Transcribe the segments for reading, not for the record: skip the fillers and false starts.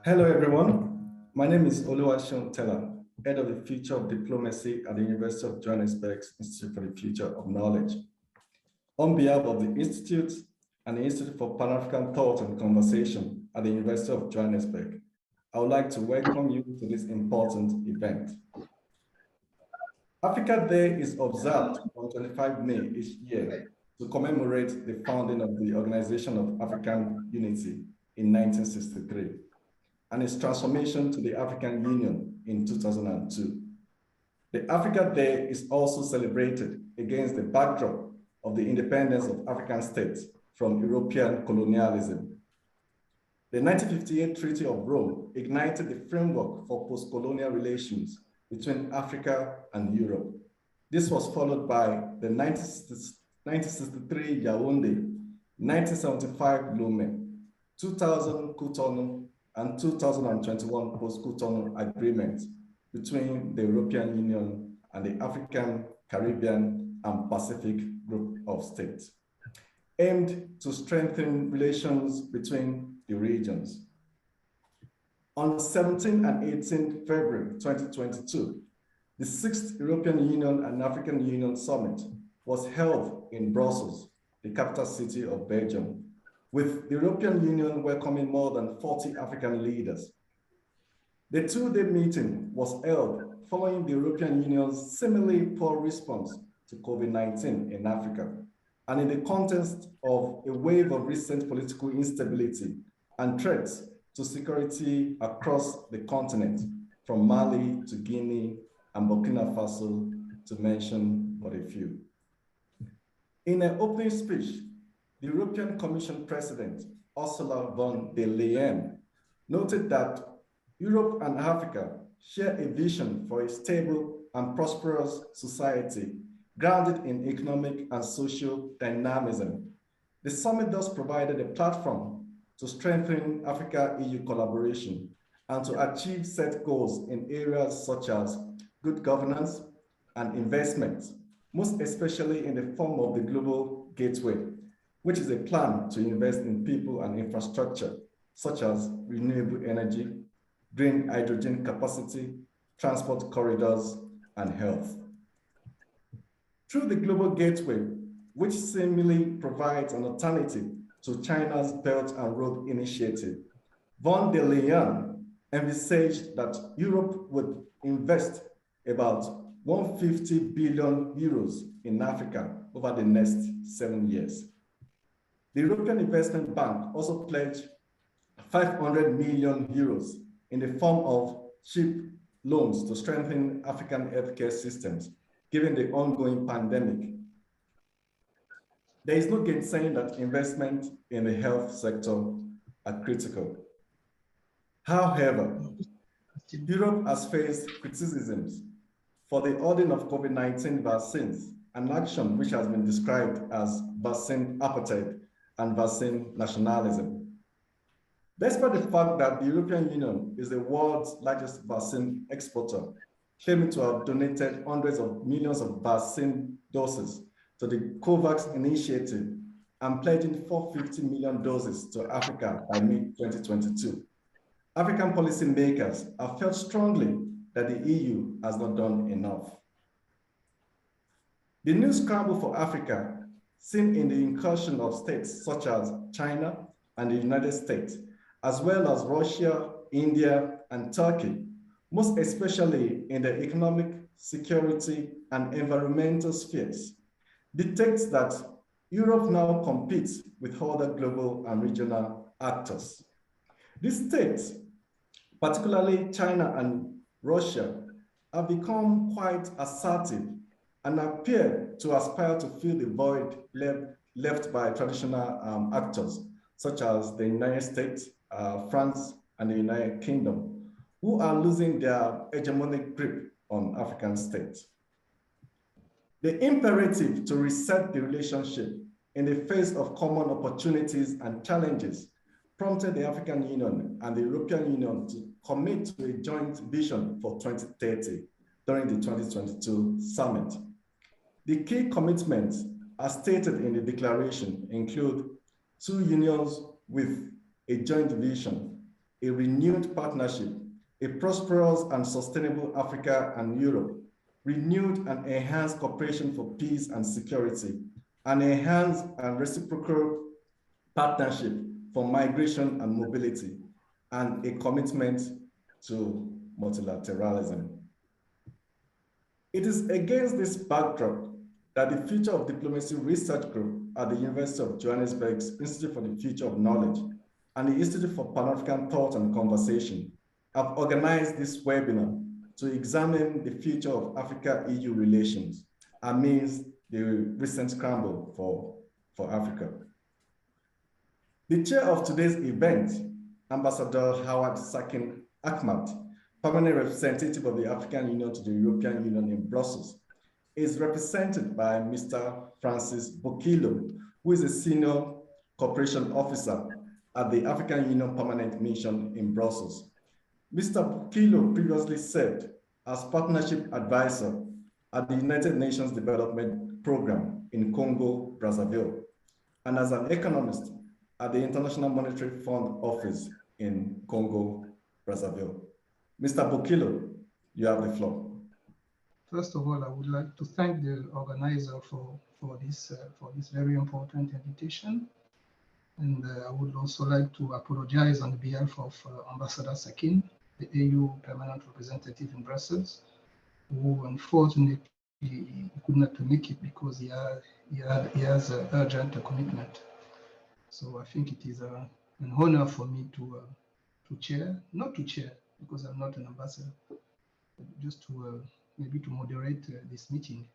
Hello, everyone. My name is Oluwaseun Teller, Head of the Future of Diplomacy at the University of Johannesburg's Institute for the Future of Knowledge. On behalf of the Institute and the Institute for Pan-African Thought and Conversation at the University of Johannesburg, I would like to welcome you to this important event. Africa Day is observed on 25 May each year to commemorate the founding of the Organization of African Unity in 1963 and its transformation to the African Union in 2002. The Africa Day is also celebrated against the backdrop of the independence of African states from European colonialism. The 1958 Treaty of Rome ignited the framework for post-colonial relations between Africa and Europe. This was followed by the 1963 Yaoundé, 1975 Lomé, 2000 Cotonou, and 2021 Post-Cotonou Agreements between the European Union and the African, Caribbean, and Pacific group of states, aimed to strengthen relations between the regions. On 17 and 18 February 2022, the 6th European Union and African Union Summit was held in Brussels, the capital city of Belgium, with the European Union welcoming more than 40 African leaders. The two-day meeting was held following the European Union's seemingly poor response to COVID-19 in Africa, and in the context of a wave of recent political instability and threats to security across the continent, from Mali to Guinea and Burkina Faso, to mention but a few. In an opening speech, the European Commission President, Ursula von der Leyen, noted that Europe and Africa share a vision for a stable and prosperous society grounded in economic and social dynamism. The summit thus provided a platform to strengthen Africa-EU collaboration and to achieve set goals in areas such as good governance and investment, most especially in the form of the Global Gateway, which is a plan to invest in people and infrastructure, such as renewable energy, green hydrogen capacity, transport corridors, and health. Through the Global Gateway, which seemingly provides an alternative to China's Belt and Road Initiative, von der Leyen envisaged that Europe would invest about 150 billion euros in Africa over the next 7 years. The European Investment Bank also pledged 500 million euros in the form of cheap loans to strengthen African healthcare systems, given the ongoing pandemic. There is no gainsaying that investment in the health sector are critical. However, Europe has faced criticisms for the hoarding of COVID-19 vaccines, an action which has been described as vaccine appetite and vaccine nationalism. Despite the fact that the European Union is the world's largest vaccine exporter, claiming to have donated hundreds of millions of vaccine doses to the COVAX initiative and pledging 450 million doses to Africa by mid-2022. African policymakers have felt strongly that the EU has not done enough. The new scramble for Africa, seen in the incursion of states such as China and the United States, as well as Russia, India, and Turkey, most especially in the economic, security, and environmental spheres, dictates that Europe now competes with other global and regional actors. These states, particularly China and Russia, have become quite assertive and appear to aspire to fill the void left by traditional actors, such as the United States, France, and the United Kingdom, who are losing their hegemonic grip on African states. The imperative to reset the relationship in the face of common opportunities and challenges prompted the African Union and the European Union to commit to a joint vision for 2030 during the 2022 summit. The key commitments, as stated in the declaration, include 2 unions with a joint vision, a renewed partnership, a prosperous and sustainable Africa and Europe, renewed and enhanced cooperation for peace and security, an enhanced and reciprocal partnership for migration and mobility, and a commitment to multilateralism. It is against this backdrop that the Future of Diplomacy Research Group at the University of Johannesburg's Institute for the Future of Knowledge and the Institute for Pan-African Thought and Conversation have organized this webinar to examine the future of Africa-EU relations amidst the recent scramble for Africa. The chair of today's event, Ambassador Howard Sakin Ahmad, permanent representative of the African Union to the European Union in Brussels, is represented by Mr. Francis Bokilo, who is a senior cooperation officer at the African Union Permanent Mission in Brussels. Mr. Bokilo previously served as partnership advisor at the United Nations Development Program in Congo, Brazzaville, and as an economist at the International Monetary Fund Office in Congo, Brazzaville. Mr. Bokilo, you have the floor. First of all, I would like to thank the organizer for this very important invitation. And I would also like to apologize on behalf of Ambassador Sakin, the AU permanent representative in Brussels, who unfortunately could not make it because he has an urgent commitment. So I think it is an honor for me to chair, not to chair because I'm not an ambassador, but just to maybe to moderate this meeting.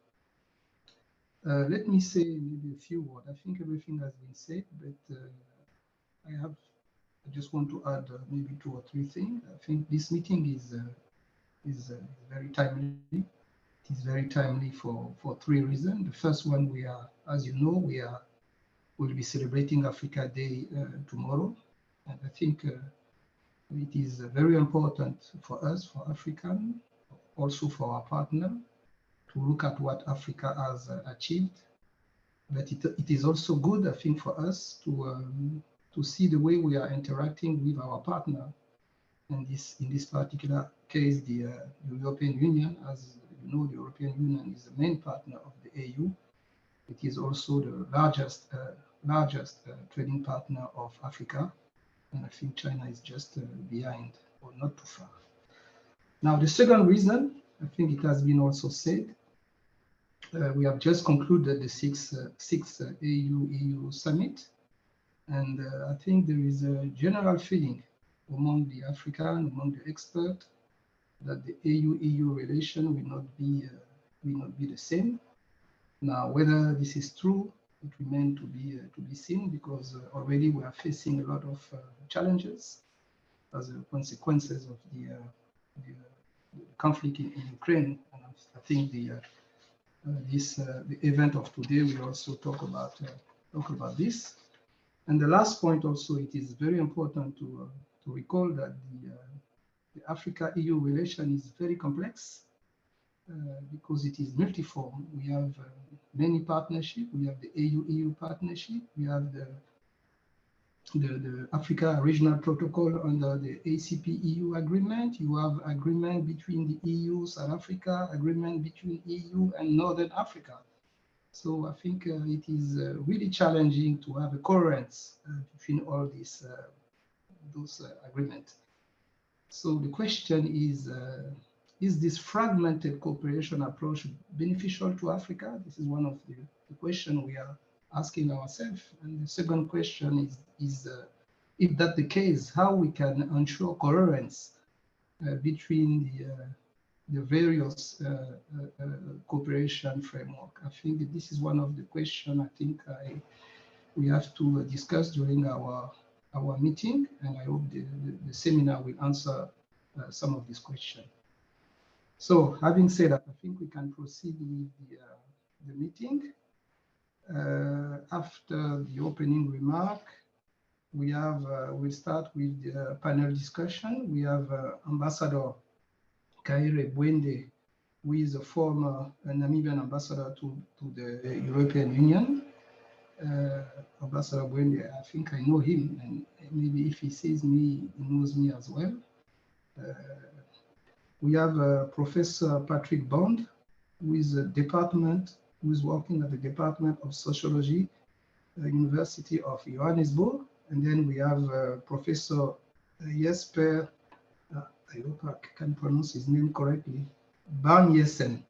Let me say maybe a few words. I think everything has been said, but I just want to add maybe 2 or 3 things. I think this meeting is very timely. It is very timely for 3 reasons. The first one, we are, as you know, we'll be celebrating Africa Day tomorrow, and I think it is very important for us, for African, also for our partner, to look at what Africa has achieved. But it is also good, I think, for us to see the way we are interacting with our partner. And in this particular case, the European Union, as you know, the European Union is the main partner of the AU. It is also the largest trading partner of Africa. And I think China is just behind or not too far. Now, the second reason, I think it has been also said, we have just concluded the sixth AU-EU summit. And I think there is a general feeling among the African, among the experts, that the AU-EU relation will not be the same. Now, whether this is true, it remains to be seen, because already we are facing a lot of challenges as a consequences of the conflict in Ukraine. And I think the event of today will also talk about this. And the last point also, it is very important to recall that the Africa-EU relation is very complex because it is multiform. We have many partnerships. We have the AU-EU partnership. We have the Africa Regional Protocol under the ACP-EU agreement. You have agreement between the EU, South Africa, agreement between EU and Northern Africa. So I think it is really challenging to have a coherence between all those agreements. So the question is this fragmented cooperation approach beneficial to Africa? This is one of the questions we are asking ourselves. And the second question is if that's the case, how we can ensure coherence between the various cooperation framework. I think this is one of the questions I think we have to discuss during our meeting, and I hope the seminar will answer some of these questions. So having said that, I think we can proceed with the meeting. After the opening remark, we'll start with the panel discussion. We have Ambassador Kaire Bwende, who is a former Namibian ambassador to the European Union. Ambassador Bwende, I think I know him, and maybe if he sees me, he knows me as well. We have Professor Patrick Bond, who is working at the Department of Sociology, University of Johannesburg. And then we have Professor Jesper, I hope I can pronounce his name correctly, Barnjesen,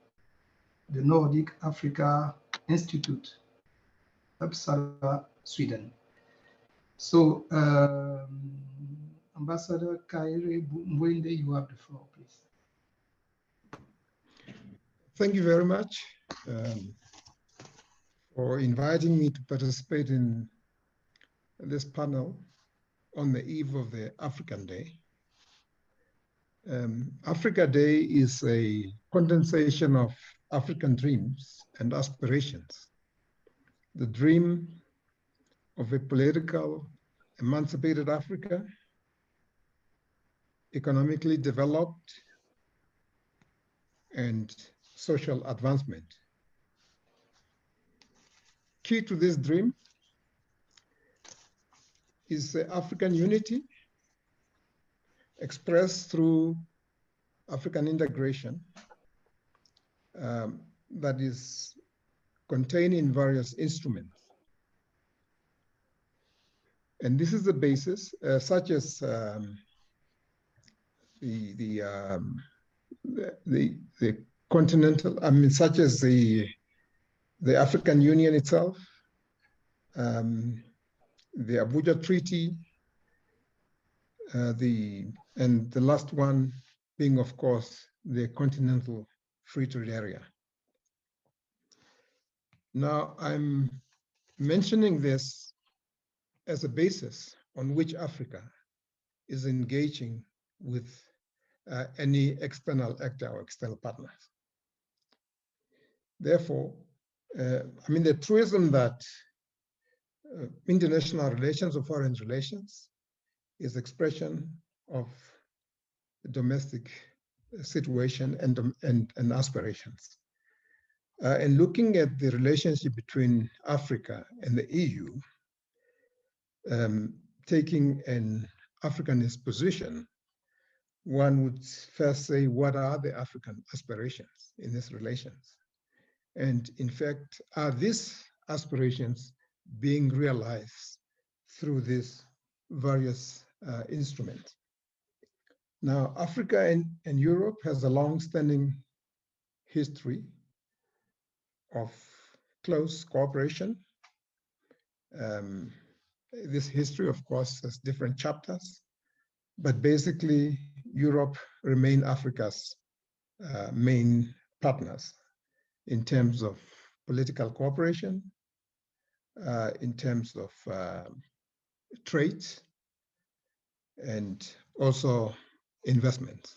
the Nordic Africa Institute, Uppsala, Sweden. So, Ambassador Kaire Mbwende, you have the floor, please. Thank you very much for inviting me to participate in this panel on the eve of the African Day. Africa Day is a condensation of African dreams and aspirations. The dream of a political, emancipated Africa, economically developed, and social advancement. Key to this dream is African unity expressed through African integration that is contained in various instruments. And this is the basis, such as the continental, such as the African Union itself, the Abuja Treaty, and the last one being, of course, the Continental Free Trade Area. Now, I'm mentioning this as a basis on which Africa is engaging with any external actor or external partners. Therefore, the truism that international relations or foreign relations is expression of the domestic situation and aspirations. And looking at the relationship between Africa and the EU, taking an Africanist position, one would first say, what are the African aspirations in these relations? And in fact, are these aspirations being realized through these various instruments? Now, Africa and Europe has a long-standing history of close cooperation. This history, of course, has different chapters, but basically, Europe remained Africa's main partners in terms of political cooperation, in terms of trade, and also investment.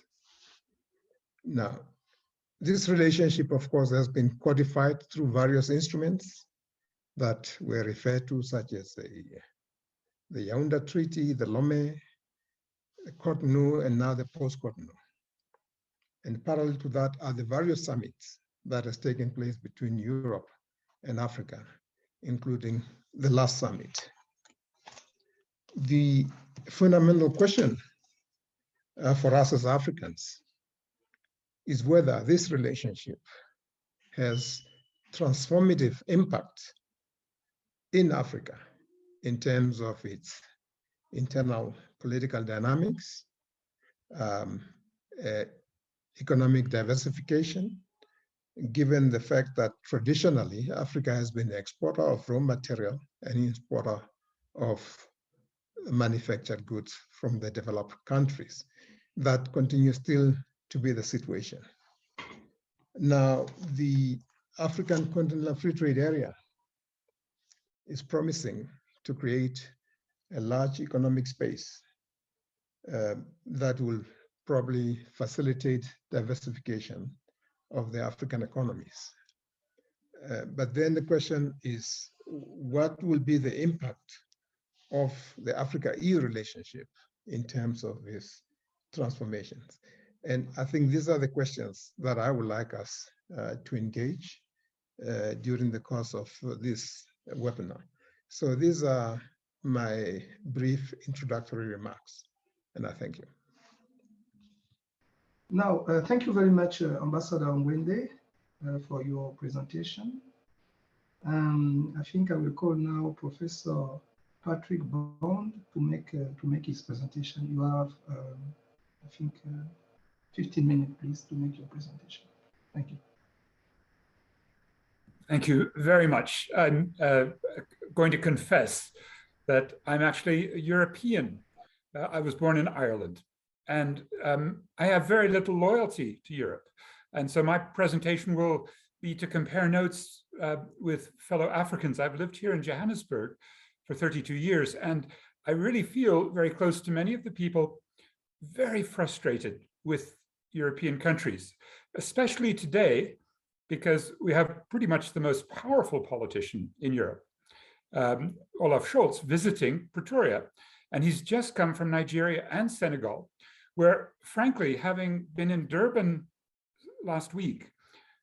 Now, this relationship, of course, has been codified through various instruments that were referred to, such as the Yaoundé Treaty, the Lomé, the Cotonou, and now the Post-Cotonou. And parallel to that are the various summits that has taken place between Europe and Africa, including the last summit. The fundamental question for us as Africans is whether this relationship has transformative impact in Africa in terms of its internal political dynamics, economic diversification, given the fact that traditionally Africa has been the exporter of raw material and importer of manufactured goods from the developed countries. That continues still to be the situation. Now, the African Continental Free Trade Area is promising to create a large economic space that will probably facilitate diversification of the African economies. But then the question is, what will be the impact of the Africa-EU relationship in terms of these transformations? And I think these are the questions that I would like us to engage during the course of this webinar. So these are my brief introductory remarks, and I thank you. Now, thank you very much, Ambassador Ngwende, for your presentation. I think I will call now Professor Patrick Bond to make his presentation. You have, I think, 15 minutes, please, to make your presentation. Thank you. Thank you very much. I'm going to confess that I'm actually a European. I was born in Ireland, and I have very little loyalty to Europe. And so my presentation will be to compare notes with fellow Africans. I've lived here in Johannesburg for 32 years, and I really feel very close to many of the people very frustrated with European countries, especially today, because we have pretty much the most powerful politician in Europe, Olaf Scholz, visiting Pretoria. And he's just come from Nigeria and Senegal, where, frankly, having been in Durban last week,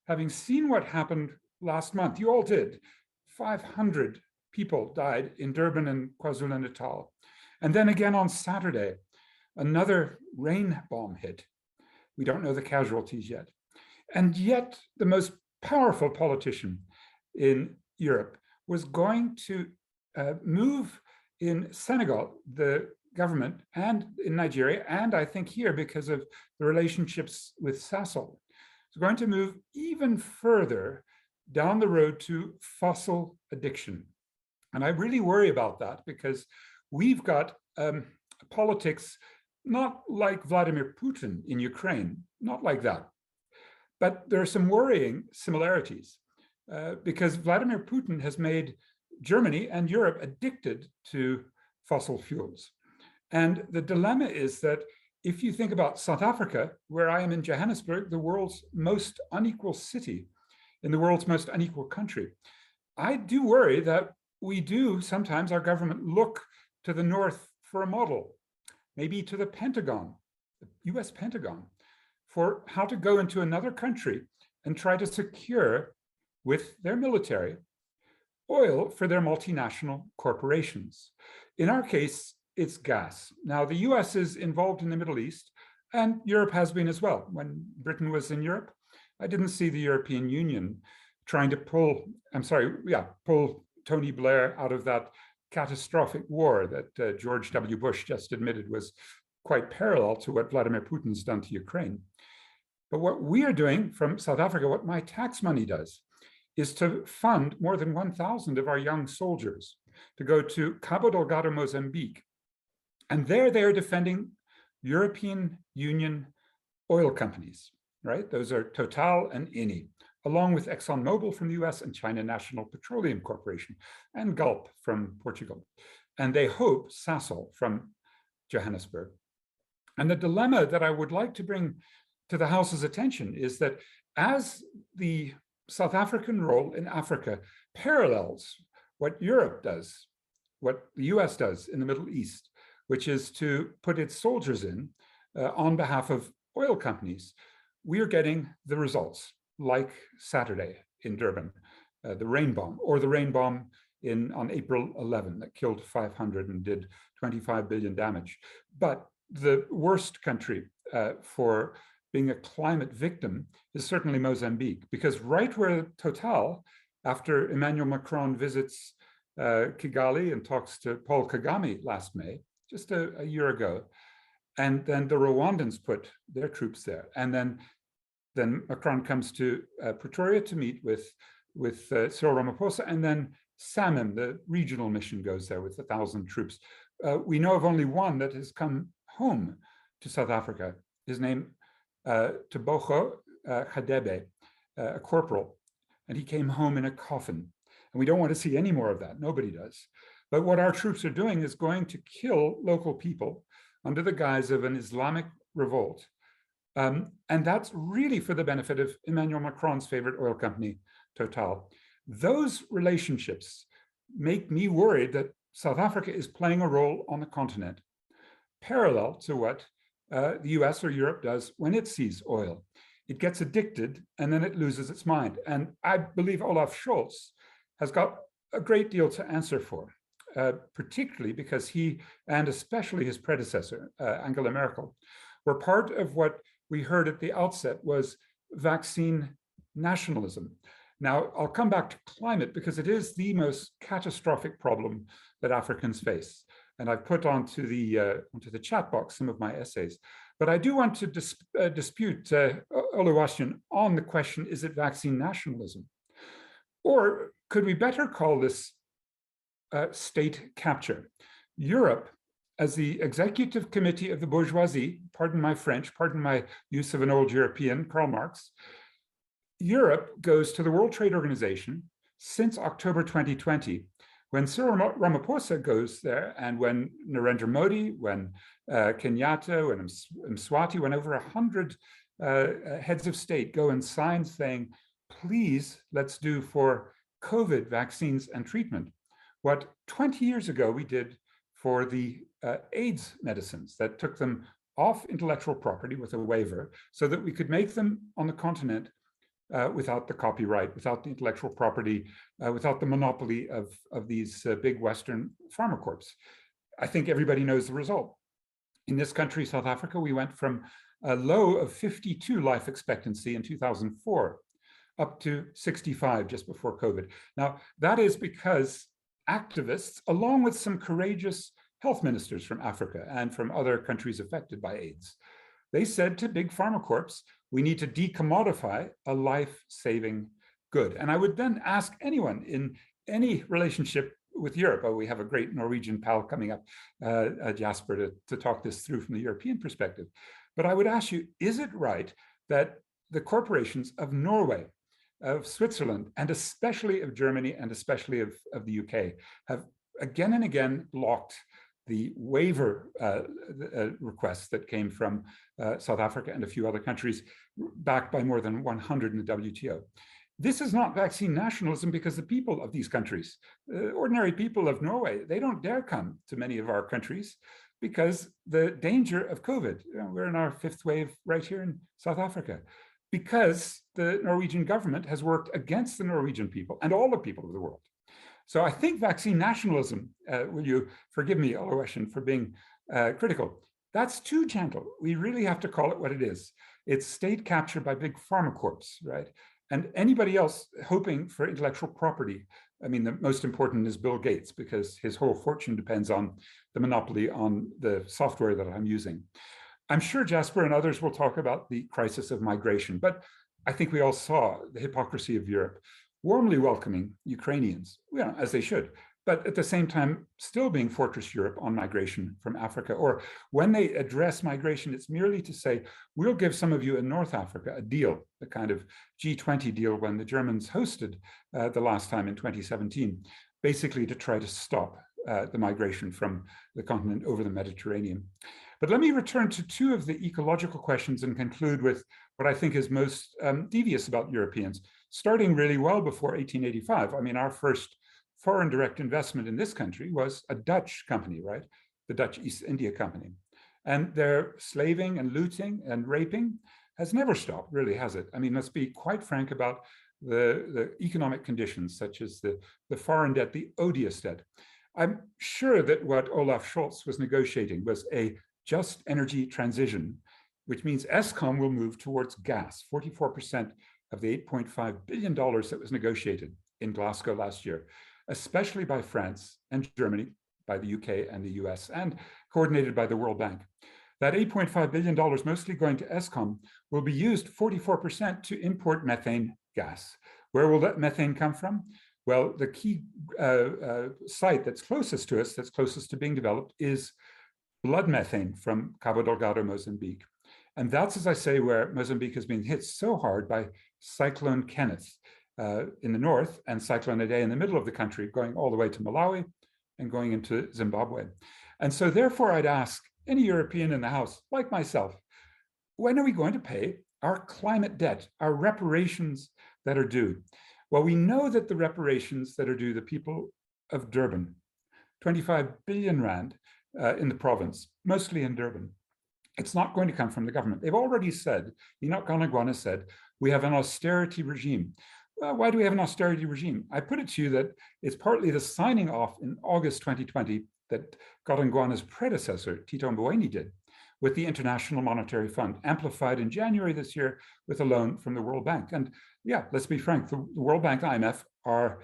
having seen what happened last month, you all did, 500 people died in Durban and KwaZulu-Natal. And then again on Saturday, another rain bomb hit. We don't know the casualties yet. And yet the most powerful politician in Europe was going to move in Senegal, the government, and in Nigeria, and I think here because of the relationships with Sahel, is going to move even further down the road to fossil addiction. And I really worry about that because we've got politics not like Vladimir Putin in Ukraine, not like that. But there are some worrying similarities because Vladimir Putin has made Germany and Europe addicted to fossil fuels. And the dilemma is that if you think about South Africa, where I am in Johannesburg, the world's most unequal city, in the world's most unequal country, I do worry that we do sometimes, our government, look to the north for a model, maybe to the Pentagon, the US Pentagon, for how to go into another country and try to secure with their military oil for their multinational corporations. In our case, it's gas. Now, the US is involved in the Middle East, and Europe has been as well. When Britain was in Europe, I didn't see the European Union trying to pull Tony Blair out of that catastrophic war that George W. Bush just admitted was quite parallel to what Vladimir Putin's done to Ukraine. But what we are doing from South Africa, what my tax money does, is to fund more than 1,000 of our young soldiers to go to Cabo Delgado, Mozambique. And there they are defending European Union oil companies, right? Those are Total and Eni, along with ExxonMobil from the US and China National Petroleum Corporation and Gulp from Portugal. And they hope Sahel from Johannesburg. And the dilemma that I would like to bring to the House's attention is that as the South African role in Africa parallels what Europe does, what the US does in the Middle East, which is to put its soldiers in on behalf of oil companies, we are getting the results, like Saturday in Durban, the rain bomb, or the rain bomb on April 11 that killed 500 and did 25 billion damage. But the worst country for being a climate victim is certainly Mozambique, because right where Total, after Emmanuel Macron visits Kigali and talks to Paul Kagame last May, just a year ago, and then the Rwandans put their troops there, and then Macron comes to Pretoria to meet with Cyril Ramaphosa, and then SAMIM, the regional mission, goes there with 1,000 troops. We know of only one that has come home to South Africa. His name, Tebogo Hadebe, a corporal, and he came home in a coffin. And we don't want to see any more of that. Nobody does. But what our troops are doing is going to kill local people under the guise of an Islamic revolt. And that's really for the benefit of Emmanuel Macron's favorite oil company, Total. Those relationships make me worried that South Africa is playing a role on the continent, parallel to what the US or Europe does when it sees oil. It gets addicted and then it loses its mind. And I believe Olaf Scholz has got a great deal to answer for, particularly because he and especially his predecessor, Angela Merkel, were part of what we heard at the outset was vaccine nationalism. Now, I'll come back to climate because it is the most catastrophic problem that Africans face. And I've put onto the chat box some of my essays. But I do want to dispute Oluwaseun on the question, is it vaccine nationalism? Or could we better call this state capture? Europe, as the executive committee of the bourgeoisie, pardon my French, pardon my use of an old European, Karl Marx, Europe goes to the World Trade Organization since October 2020, when Cyril Ramaphosa goes there, and when Narendra Modi, when Kenyatta, when Mswati, when over 100 heads of state go and sign saying, please, let's do for COVID vaccines and treatment what 20 years ago we did for the AIDS medicines that took them off intellectual property with a waiver so that we could make them on the continent without the copyright, without the intellectual property, without the monopoly of these big Western pharma corps. I think everybody knows the result. In this country, South Africa, we went from a low of 52 life expectancy in 2004 up to 65 just before COVID. Now, that is because activists, along with some courageous health ministers from Africa and from other countries affected by AIDS, they said to big pharma corps, we need to decommodify a life-saving good. And I would then ask anyone in any relationship with Europe, oh, we have a great Norwegian pal coming up, Jasper, to talk this through from the European perspective. But I would ask you, is it right that the corporations of Norway, of Switzerland, and especially of Germany, and especially of the UK, have again and again blocked the waiver requests that came from South Africa and a few other countries, backed by more than 100 in the WTO. This is not vaccine nationalism because the people of these countries, ordinary people of Norway, they don't dare come to many of our countries because the danger of COVID, we're in our 5th wave right here in South Africa, because the Norwegian government has worked against the Norwegian people and all the people of the world. So I think vaccine nationalism, will you forgive me, Oluwaseun, for being critical, that's too gentle. We really have to call it what it is. It's state capture by big pharma corps, right? And anybody else hoping for intellectual property, I mean, the most important is Bill Gates because his whole fortune depends on the monopoly on the software that I'm using. I'm sure Jasper and others will talk about the crisis of migration, but I think we all saw the hypocrisy of Europe, warmly welcoming Ukrainians, as they should, but at the same time, still being Fortress Europe on migration from Africa. Or when they address migration, it's merely to say, we'll give some of you in North Africa a deal, a kind of G20 deal when the Germans hosted the last time in 2017, basically to try to stop the migration from the continent over the Mediterranean. But let me return to 2 of the ecological questions and conclude with what I think is most devious about Europeans, starting really well before 1885. I mean, our first foreign direct investment in this country was a Dutch company, right? The Dutch East India Company. And their slaving and looting and raping has never stopped, really, has it? I mean, let's be quite frank about the economic conditions, such as the foreign debt, the odious debt. I'm sure that what Olaf Scholz was negotiating was a just energy transition, which means Eskom will move towards gas, 44% of the $8.5 billion that was negotiated in Glasgow last year, especially by France and Germany, by the UK and the US, and coordinated by the World Bank. That $8.5 billion, mostly going to Eskom, will be used 44% to import methane gas. Where will that methane come from? Well, the key site that's closest to us, that's closest to being developed, is blood methane from Cabo Delgado, Mozambique. And that's, as I say, where Mozambique has been hit so hard by Cyclone Kenneth in the north and Cyclone Idai in the middle of the country, going all the way to Malawi and going into Zimbabwe. And so therefore, I'd ask any European in the House, like myself, when are we going to pay our climate debt, our reparations that are due? Well, we know that the reparations that are due the people of Durban, 25 billion rand in the province, mostly in Durban, it's not going to come from the government. They've already said, Enoch Ganagwana said, we have an austerity regime. well, why do we have an austerity regime? I put it to you that it's partly the signing off in August 2020 that Godongwana's predecessor, Tito Mboweni, did with the International Monetary Fund, amplified in January this year with a loan from the World Bank. And yeah, let's be frank, the World Bank, IMF are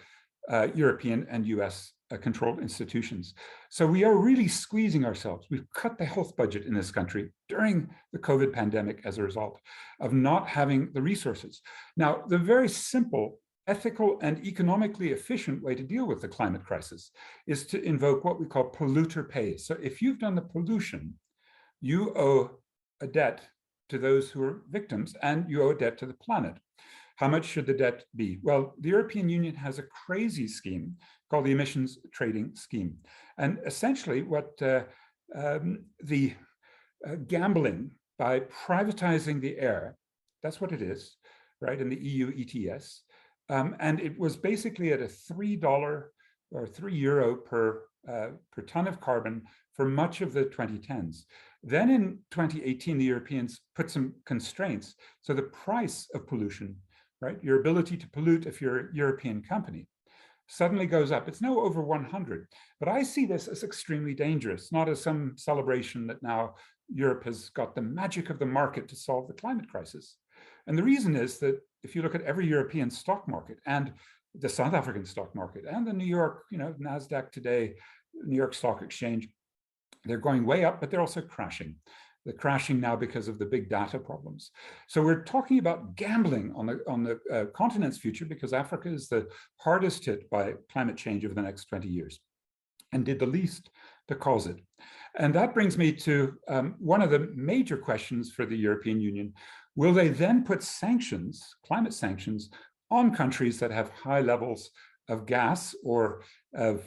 European and US controlled institutions. So we are really squeezing ourselves. We've cut the health budget in this country during the COVID pandemic as a result of not having the resources. Now, the very simple, ethical and economically efficient way to deal with the climate crisis is to invoke what we call polluter pays. So if you've done the pollution, you owe a debt to those who are victims, and you owe a debt to the planet. How much should the debt be? Well, the European Union has a crazy scheme called the emissions trading scheme. And essentially what the gambling by privatizing the air, that's what it is, right, in the EU ETS. And it was basically at a $3 or €3 per ton of carbon for much of the 2010s. Then in 2018, the Europeans put some constraints. So the price of pollution, right, your ability to pollute if you're a European company, suddenly goes up. It's now over 100. But I see this as extremely dangerous, not as some celebration that now Europe has got the magic of the market to solve the climate crisis. And the reason is that if you look at every European stock market and the South African stock market and the New York, NASDAQ today, New York Stock Exchange, they're going way up, but they're also crashing. They're crashing now because of the big data problems. So we're talking about gambling on the continent's future because Africa is the hardest hit by climate change over the next 20 years and did the least to cause it. And that brings me to one of the major questions for the European Union. Will they then put sanctions, climate sanctions, on countries that have high levels of gas or of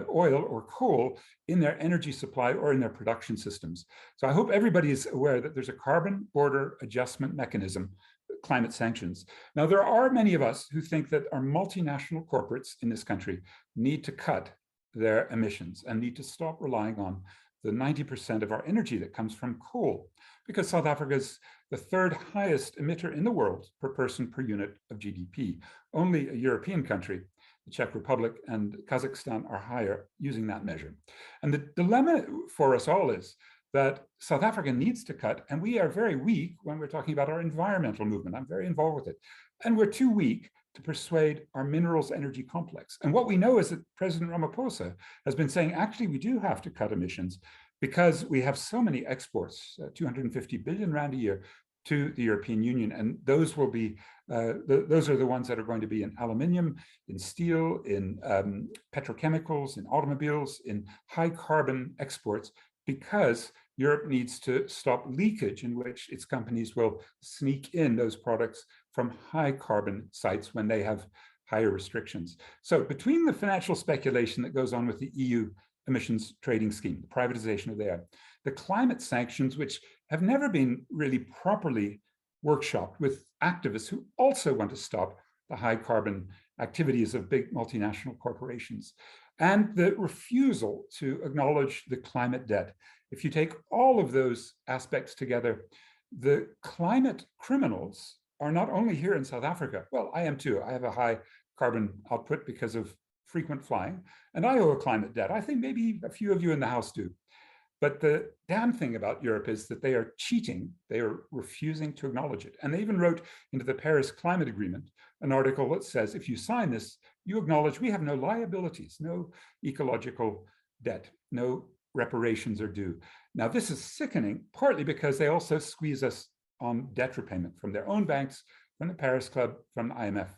oil or coal in their energy supply or in their production systems? So I hope everybody is aware that there's a carbon border adjustment mechanism, climate sanctions. Now, there are many of us who think that our multinational corporates in this country need to cut their emissions and need to stop relying on the 90% of our energy that comes from coal, because South Africa is the third highest emitter in the world per person per unit of GDP. Only a European country, the Czech Republic and Kazakhstan, are higher using that measure. And the dilemma for us all is that South Africa needs to cut, and we are very weak when we're talking about our environmental movement. I'm very involved with it. And we're too weak to persuade our minerals energy complex. And what we know is that President Ramaphosa has been saying, actually, we do have to cut emissions because we have so many exports, 250 billion rand a year to the European Union. And those will be, those are the ones that are going to be in aluminium, in steel, in petrochemicals, in automobiles, in high carbon exports, because Europe needs to stop leakage in which its companies will sneak in those products from high carbon sites when they have higher restrictions. So between the financial speculation that goes on with the EU emissions trading scheme, the privatization of the air, the climate sanctions, which have never been really properly workshopped with activists who also want to stop the high carbon activities of big multinational corporations, and the refusal to acknowledge the climate debt. If you take all of those aspects together, the climate criminals are not only here in South Africa. Well, I am too. I have a high carbon output because of frequent flying, and I owe a climate debt. I think maybe a few of you in the House do. But the damn thing about Europe is that they are cheating. They are refusing to acknowledge it. And they even wrote into the Paris Climate Agreement an article that says, if you sign this, you acknowledge we have no liabilities, no ecological debt, no reparations are due. Now, this is sickening, partly because they also squeeze us on debt repayment from their own banks, from the Paris Club, from the IMF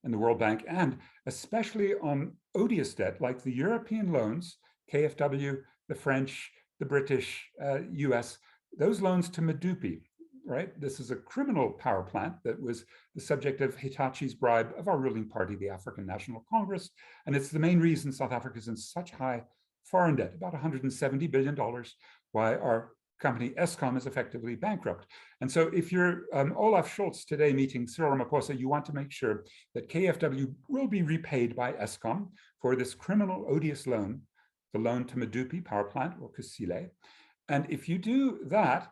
and the World Bank, and especially on odious debt like the European loans, KfW, the French, the British, US, those loans to Medupi, right? This is a criminal power plant that was the subject of Hitachi's bribe of our ruling party, the African National Congress. And it's the main reason South Africa is in such high foreign debt, about $170 billion, why our company Eskom is effectively bankrupt. And so if you're Olaf Scholz today meeting Cyril Ramaphosa, you want to make sure that KfW will be repaid by Eskom for this criminal, odious loan, the loan to Medupi power plant, or Kusile. And if you do that,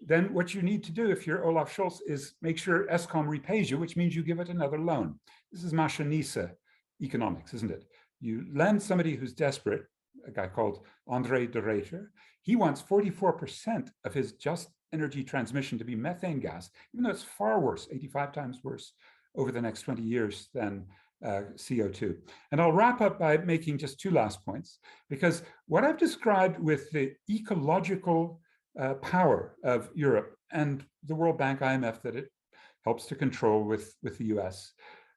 then what you need to do if you're Olaf Scholz is make sure Eskom repays you, which means you give it another loan. This is Machinisa economics, isn't it? You lend somebody who's desperate, a guy called André de Ruyter. He wants 44% of his just energy transmission to be methane gas, even though it's far worse, 85 times worse over the next 20 years than CO2. And I'll wrap up by making just two last points, because what I've described with the ecological power of Europe and the World Bank, IMF, that it helps to control with the US,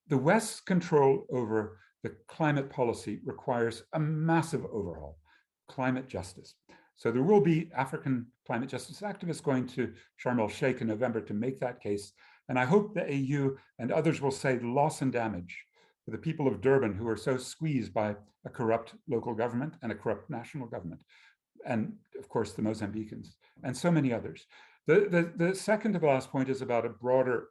the West's control over the climate policy requires a massive overhaul, climate justice. So there will be African climate justice activists going to Sharm el-Sheikh in November to make that case. And I hope the AU and others will say the loss and damage for the people of Durban who are so squeezed by a corrupt local government and a corrupt national government. And of course, the Mozambicans and so many others. The second to the last point is about a broader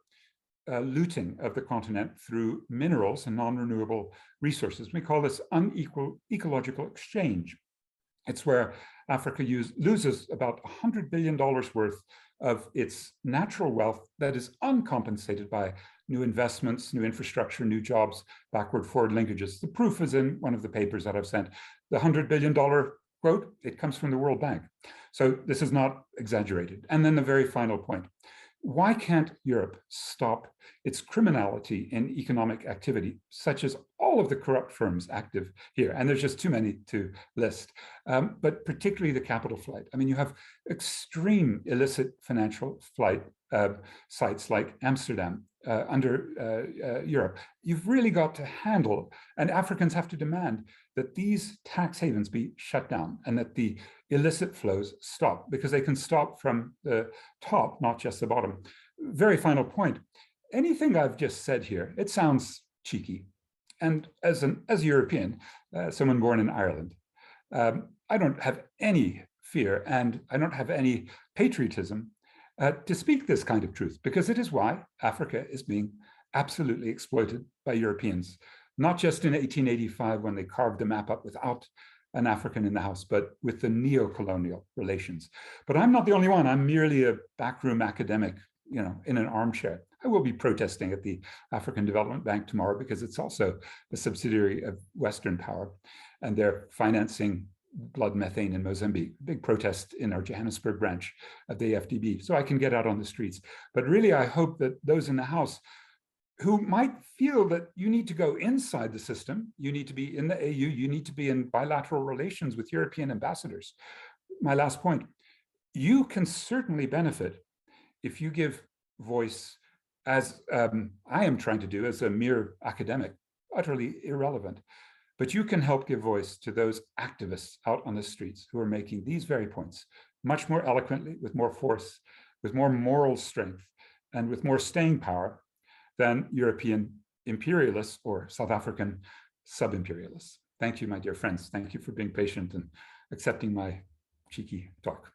looting of the continent through minerals and non-renewable resources. We call this unequal ecological exchange. It's where Africa loses about $100 billion worth of its natural wealth that is uncompensated by new investments, new infrastructure, new jobs, backward-forward linkages. The proof is in one of the papers that I've sent. The $100 billion quote, it comes from the World Bank. So this is not exaggerated. And then the very final point. Why can't Europe stop its criminality in economic activity, such as all of the corrupt firms active here? And there's just too many to list, but particularly the capital flight. I mean, you have extreme illicit financial flight sites like Amsterdam under Europe. You've really got to handle, and Africans have to demand that these tax havens be shut down and that the illicit flows stop, because they can stop from the top, not just the bottom. Very final point. Anything I've just said here, it sounds cheeky. And as a European, someone born in Ireland, I don't have any fear and I don't have any patriotism to speak this kind of truth, because it is why Africa is being absolutely exploited by Europeans, not just in 1885 when they carved the map up without an African in the house, but with the neo-colonial relations. But I'm not the only one. I'm merely a backroom academic, you know, in an armchair. I will be protesting at the African Development Bank tomorrow because it's also a subsidiary of Western power, and they're financing blood methane in Mozambique. Big protest in our Johannesburg branch of the AFDB, so I can get out on the streets. But really, I hope that those in the House who might feel that you need to go inside the system, you need to be in the AU, you need to be in bilateral relations with European ambassadors. My last point, you can certainly benefit if you give voice, as I am trying to do as a mere academic, utterly irrelevant, but you can help give voice to those activists out on the streets who are making these very points much more eloquently, with more force, with more moral strength, and with more staying power than European imperialists or South African sub-imperialists. Thank you, my dear friends. Thank you for being patient and accepting my cheeky talk.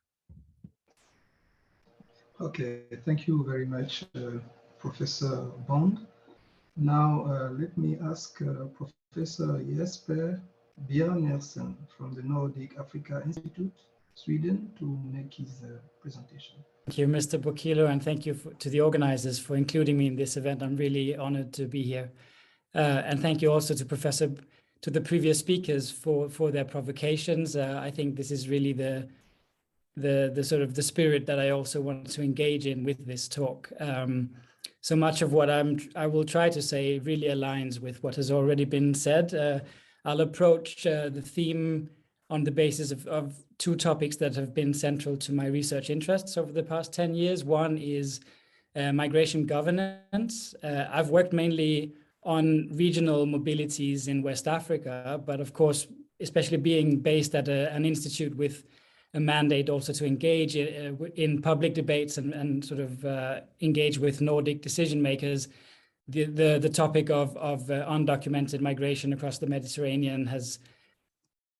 Okay, thank you very much, Professor Bond. Now, let me ask Professor Jesper Bjernersen from the Nordic Africa Institute, Sweden, to make his presentation. Thank you, Mr. Bokilo, and thank you to the organizers for including me in this event. I'm really honored to be here. And thank you also to the previous speakers for their provocations. I think this is really the sort of the spirit that I also want to engage in with this talk. So much of what I will try to say really aligns with what has already been said. I'll approach the theme on the basis of two topics that have been central to my research interests over the past 10 years. One is migration governance. I've worked mainly on regional mobilities in West Africa, but of course, especially being based at an institute with a mandate also to engage in public debates and sort of engage with Nordic decision makers, the topic of undocumented migration across the Mediterranean has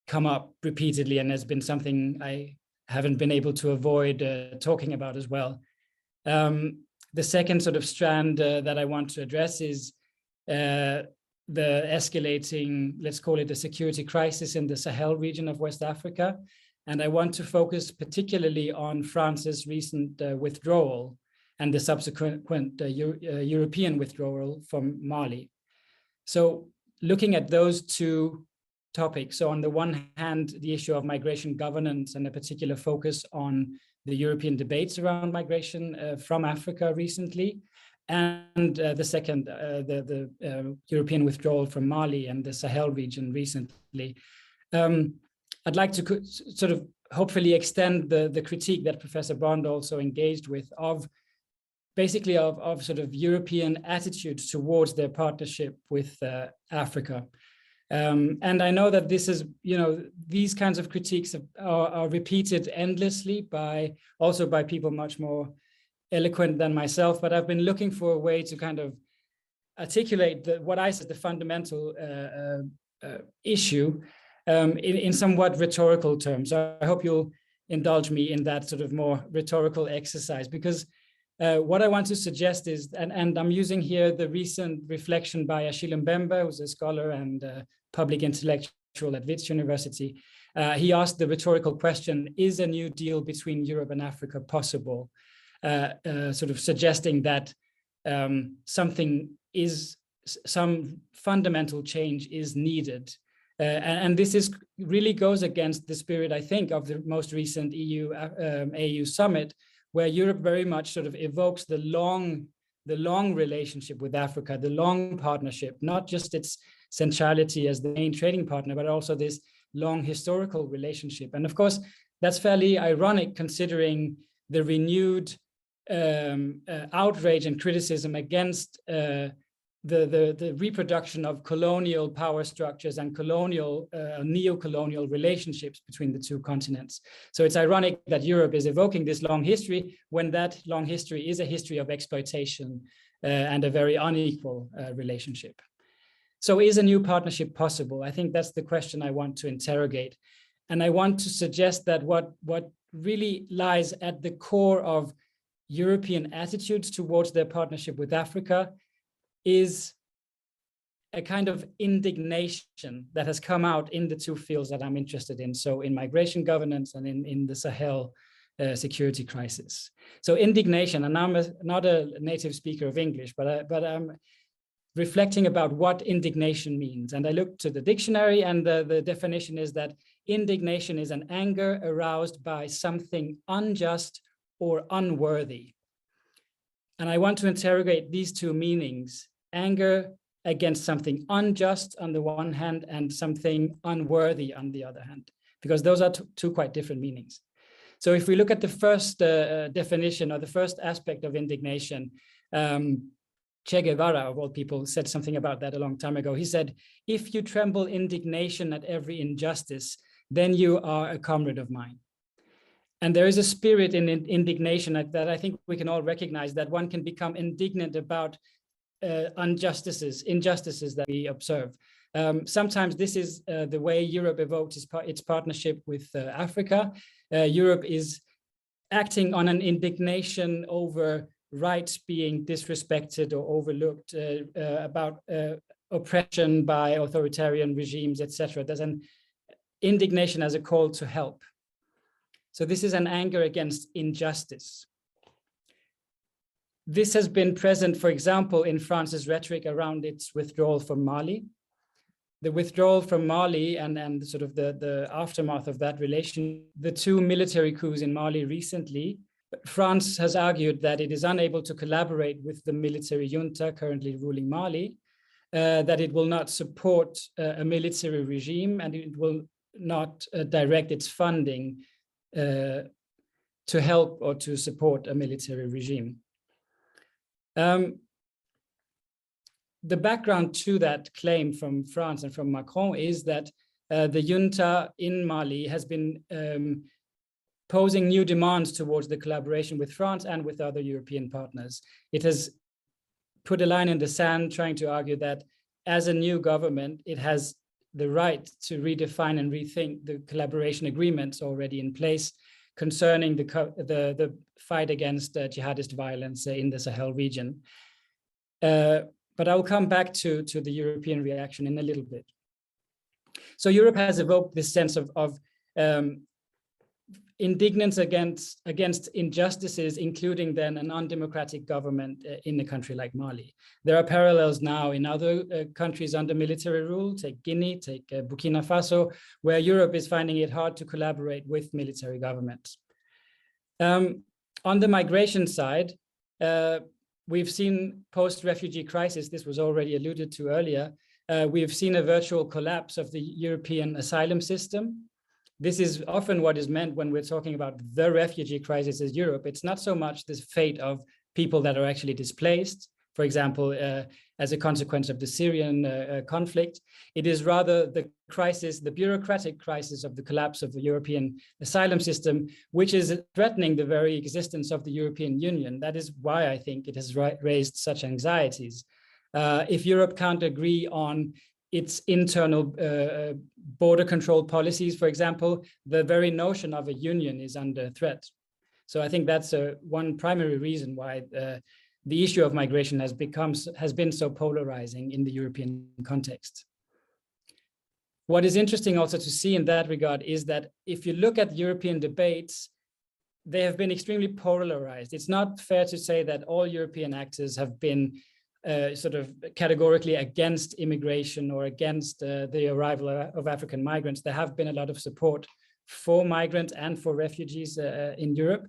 come up repeatedly and has been something I haven't been able to avoid talking about as well. The second sort of strand that I want to address is the escalating, let's call it a security crisis in the Sahel region of West Africa. And I want to focus particularly on France's recent withdrawal and the subsequent European withdrawal from Mali. So looking at those two topics, so on the one hand, the issue of migration governance and a particular focus on the European debates around migration from Africa recently, and the second, the European withdrawal from Mali and the Sahel region recently. I'd like to sort of hopefully extend the critique that Professor Bond also engaged with of basically of sort of European attitudes towards their partnership with Africa. And I know that this is, these kinds of critiques are repeated endlessly also by people much more eloquent than myself, but I've been looking for a way to kind of articulate what I said the fundamental issue in somewhat rhetorical terms. I hope you'll indulge me in that sort of more rhetorical exercise, because what I want to suggest is, and I'm using here the recent reflection by Achille Mbembe, who's a scholar and public intellectual at Wits University. He asked the rhetorical question, is a new deal between Europe and Africa possible? Sort of suggesting that some fundamental change is needed. And this really goes against the spirit, I think, of the most recent EU-AU summit, where Europe very much sort of evokes the long relationship with Africa, the long partnership, not just its centrality as the main trading partner, but also this long historical relationship. And of course, that's fairly ironic considering the renewed outrage and criticism against the reproduction of colonial power structures and colonial, neo-colonial relationships between the two continents. So it's ironic that Europe is evoking this long history when that long history is a history of exploitation and a very unequal relationship. So is a new partnership possible? I think that's the question I want to interrogate. And I want to suggest that what really lies at the core of European attitudes towards their partnership with Africa is a kind of indignation that has come out in the two fields that I'm interested in. So in migration governance and in the Sahel security crisis. So indignation, and I'm not a native speaker of English, but I'm reflecting about what indignation means. And I looked to the dictionary, and the definition is that indignation is an anger aroused by something unjust or unworthy. And I want to interrogate these two meanings: anger against something unjust on the one hand and something unworthy on the other hand, because those are two quite different meanings. So if we look at the first definition, or the first aspect of indignation, Che Guevara, of all people, said something about that a long time ago. He said, if you tremble indignation at every injustice, then you are a comrade of mine. And there is a spirit in indignation that I think we can all recognize, that one can become indignant about injustices that we observe. Sometimes this is the way Europe evoked its partnership with Africa. Europe is acting on an indignation over rights being disrespected or overlooked, about oppression by authoritarian regimes, etc. There's an indignation as a call to help. So this is an anger against injustice. This has been present, for example, in France's rhetoric around its withdrawal from Mali. The withdrawal from Mali and sort of the aftermath of that relation, the two military coups in Mali recently, France has argued that it is unable to collaborate with the military junta currently ruling Mali, that it will not support a military regime, and it will not direct its funding to help or to support a military regime. The background to that claim from France and from Macron is that the junta in Mali has been posing new demands towards the collaboration with France and with other European partners. It has put a line in the sand trying to argue that as a new government, it has the right to redefine and rethink the collaboration agreements already in place concerning the fight against jihadist violence in the Sahel region. But I will come back to the European reaction in a little bit. So Europe has evoked this sense of indignance against injustices, including then an undemocratic government in a country like Mali. There are parallels now in other countries under military rule, take Guinea, take Burkina Faso, where Europe is finding it hard to collaborate with military governments. On the migration side, we've seen post-refugee crisis, this was already alluded to earlier, we've seen a virtual collapse of the European asylum system. This is often what is meant when we're talking about the refugee crisis in Europe. It's not so much the fate of people that are actually displaced, for example, as a consequence of the Syrian conflict. It is rather the crisis, the bureaucratic crisis of the collapse of the European asylum system, which is threatening the very existence of the European Union. That is why I think it has raised such anxieties. If Europe can't agree on its internal border control policies, for example, the very notion of a union is under threat. So I think that's one primary reason why the issue of migration has been so polarizing in the European context. What is interesting also to see in that regard is that if you look at European debates, they have been extremely polarized. It's not fair to say that all European actors have been sort of categorically against immigration or against the arrival of African migrants. There have been a lot of support for migrants and for refugees in Europe.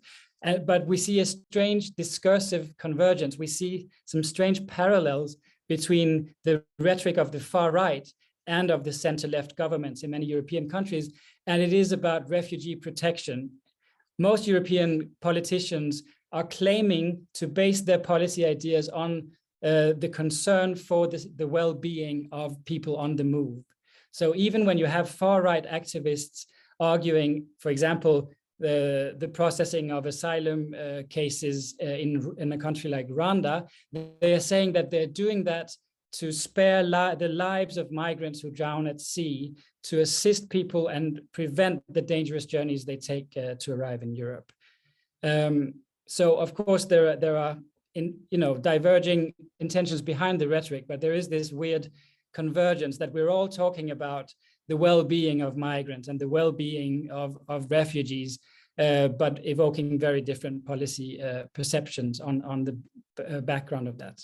But we see a strange discursive convergence. We see some strange parallels between the rhetoric of the far right and of the center-left governments in many European countries. And it is about refugee protection. Most European politicians are claiming to base their policy ideas on the concern for the well-being of people on the move. So even when you have far-right activists arguing, for example, the processing of asylum cases in a country like Rwanda, they are saying that they're doing that to spare the lives of migrants who drown at sea, to assist people and prevent the dangerous journeys they take to arrive in Europe. So of course there are diverging intentions behind the rhetoric, but there is this weird convergence that we're all talking about the well-being of migrants and the well-being of refugees, but evoking very different policy perceptions on the background of that.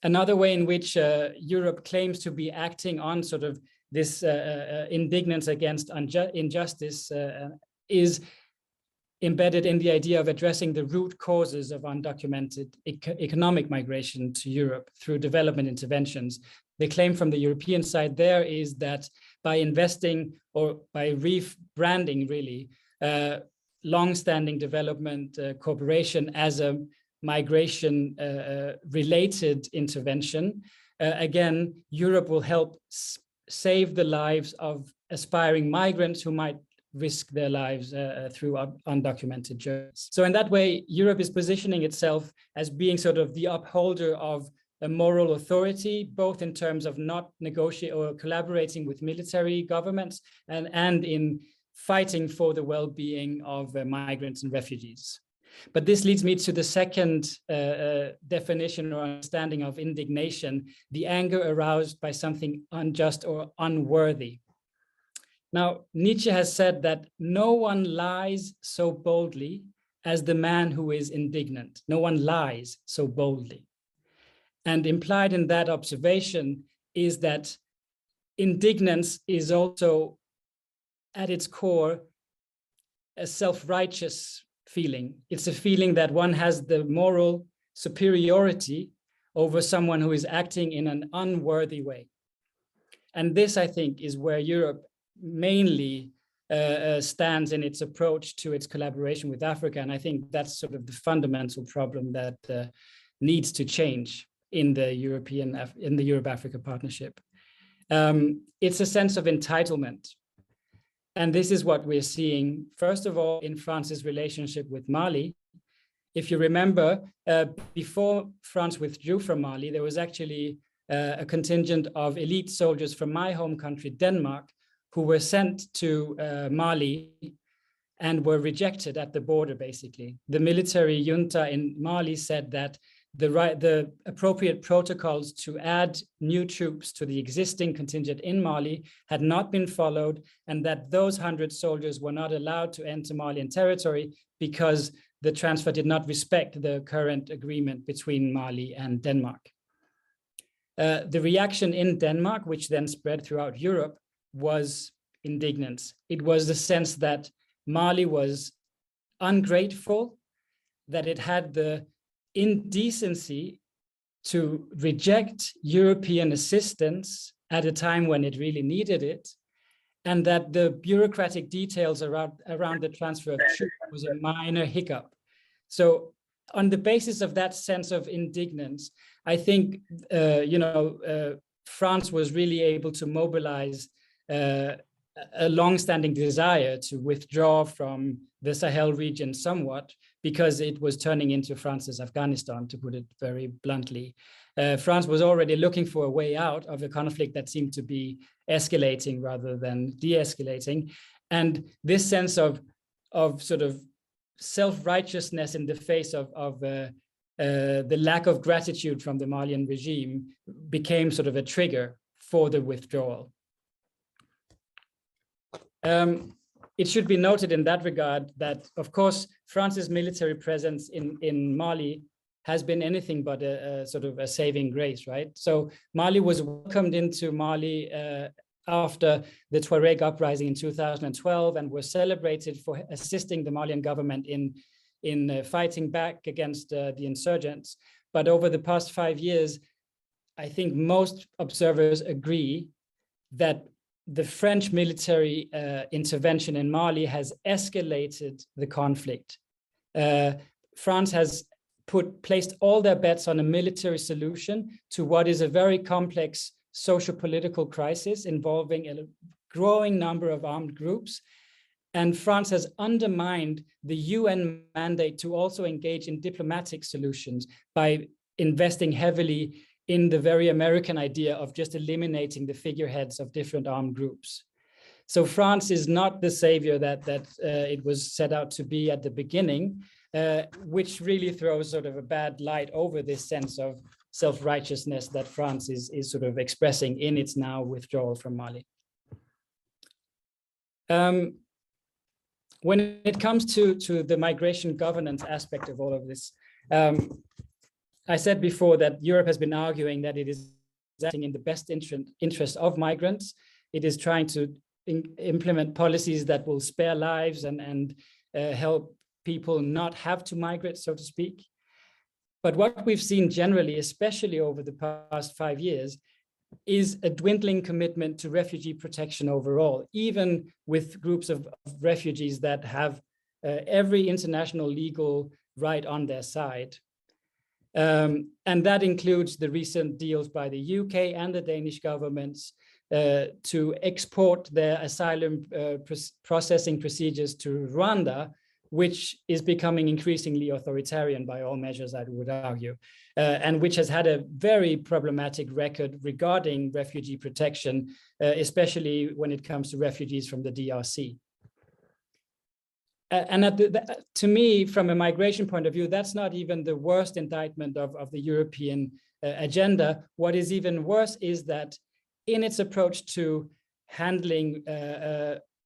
Another way in which Europe claims to be acting on sort of this indignance against injustice is embedded in the idea of addressing the root causes of undocumented economic migration to Europe through development interventions. The claim from the European side there is that by investing or by rebranding really long-standing development cooperation as a migration related intervention, again, Europe will help save the lives of aspiring migrants who might risk their lives through undocumented journeys. So in that way, Europe is positioning itself as being sort of the upholder of a moral authority, both in terms of not negotiating or collaborating with military governments and in fighting for the well-being of migrants and refugees. But this leads me to the second definition or understanding of indignation, the anger aroused by something unjust or unworthy. Now, Nietzsche has said that no one lies so boldly as the man who is indignant. No one lies so boldly. And implied in that observation is that indignance is also at its core a self-righteous feeling. It's a feeling that one has the moral superiority over someone who is acting in an unworthy way. And this, I think, is where Europe mainly stands in its approach to its collaboration with Africa. And I think that's sort of the fundamental problem that needs to change in the Europe-Africa partnership. It's a sense of entitlement. And this is what we're seeing, first of all, in France's relationship with Mali. If you remember, before France withdrew from Mali, there was actually a contingent of elite soldiers from my home country, Denmark, who were sent to Mali and were rejected at the border, basically. The military junta in Mali said that the appropriate protocols to add new troops to the existing contingent in Mali had not been followed, and that those 100 soldiers were not allowed to enter Malian territory because the transfer did not respect the current agreement between Mali and Denmark. The reaction in Denmark, which then spread throughout Europe, was indignant. It was the sense that Mali was ungrateful, that it had the indecency to reject European assistance at a time when it really needed it, and that the bureaucratic details around the transfer of troops was a minor hiccup. So on the basis of that sense of indignance, I think France was really able to mobilize a long-standing desire to withdraw from the Sahel region somewhat, because it was turning into France's Afghanistan, to put it very bluntly. France was already looking for a way out of a conflict that seemed to be escalating rather than de-escalating. And this sense of sort of self-righteousness in the face of the lack of gratitude from the Malian regime became sort of a trigger for the withdrawal. It should be noted in that regard that, of course, France's military presence in Mali has been anything but a sort of a saving grace, right? So Mali was welcomed into Mali after the Tuareg uprising in 2012, and was celebrated for assisting the Malian government in fighting back against the insurgents. But over the past 5 years, I think most observers agree that the French military intervention in Mali has escalated the conflict. France has placed all their bets on a military solution to what is a very complex socio-political crisis involving a growing number of armed groups. And France has undermined the UN mandate to also engage in diplomatic solutions by investing heavily in the very American idea of just eliminating the figureheads of different armed groups. So France is not the savior that it was set out to be at the beginning, which really throws sort of a bad light over this sense of self-righteousness that France is sort of expressing in its now withdrawal from Mali. When it comes to the migration governance aspect of all of this, I said before that Europe has been arguing that it is acting in the best interest of migrants. It is trying to implement policies that will spare lives and help people not have to migrate, so to speak. But what we've seen generally, especially over the past 5 years, is a dwindling commitment to refugee protection overall, even with groups of refugees that have every international legal right on their side. And that includes the recent deals by the UK and the Danish governments to export their asylum processing procedures to Rwanda, which is becoming increasingly authoritarian by all measures, I would argue, and which has had a very problematic record regarding refugee protection, especially when it comes to refugees from the DRC. And to me, from a migration point of view, that's not even the worst indictment of the European agenda. What is even worse is that in its approach to handling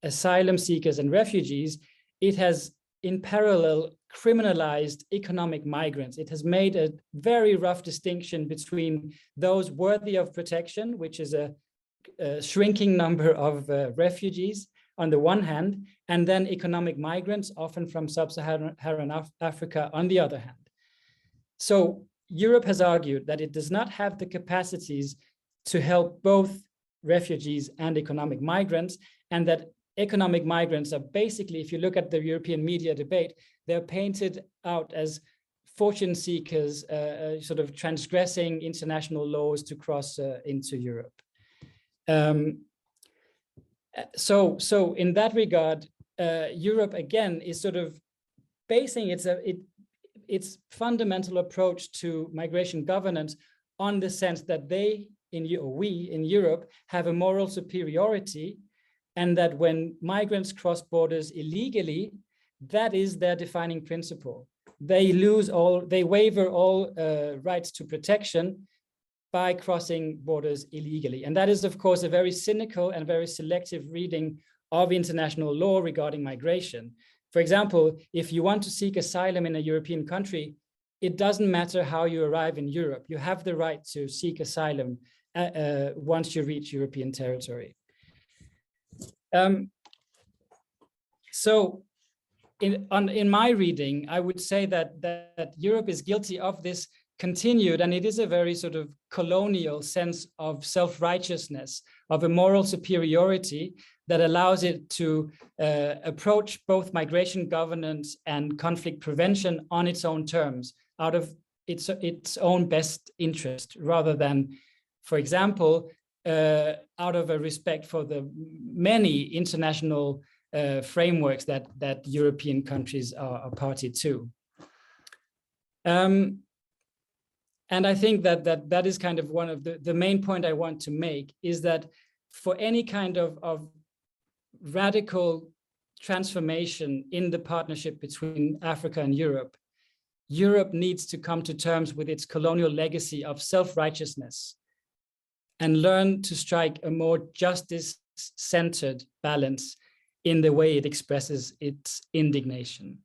asylum seekers and refugees, it has in parallel criminalized economic migrants. It has made a very rough distinction between those worthy of protection, which is a shrinking number of refugees on the one hand, and then economic migrants, often from sub-Saharan Africa on the other hand. So Europe has argued that it does not have the capacities to help both refugees and economic migrants, and that economic migrants are basically, if you look at the European media debate, they're painted out as fortune seekers, sort of transgressing international laws to cross into Europe. So in that regard, Europe again is sort of basing its fundamental approach to migration governance on the sense that we in Europe have a moral superiority, and that when migrants cross borders illegally, that is their defining principle. they waiver all rights to protection by crossing borders illegally. And that is, of course, a very cynical and very selective reading of international law regarding migration. For example, if you want to seek asylum in a European country, it doesn't matter how you arrive in Europe. You have the right to seek asylum once you reach European territory. So in my reading, I would say that Europe is guilty of this continued, and it is a very sort of colonial sense of self-righteousness, of a moral superiority that allows it to approach both migration governance and conflict prevention on its own terms, out of its own best interest, rather than, for example, out of a respect for the many international frameworks that European countries are party to. And I think that is kind of one of the main point I want to make, is that for any kind of radical transformation in the partnership between Africa and Europe, Europe needs to come to terms with its colonial legacy of self-righteousness and learn to strike a more justice-centered balance in the way it expresses its indignation.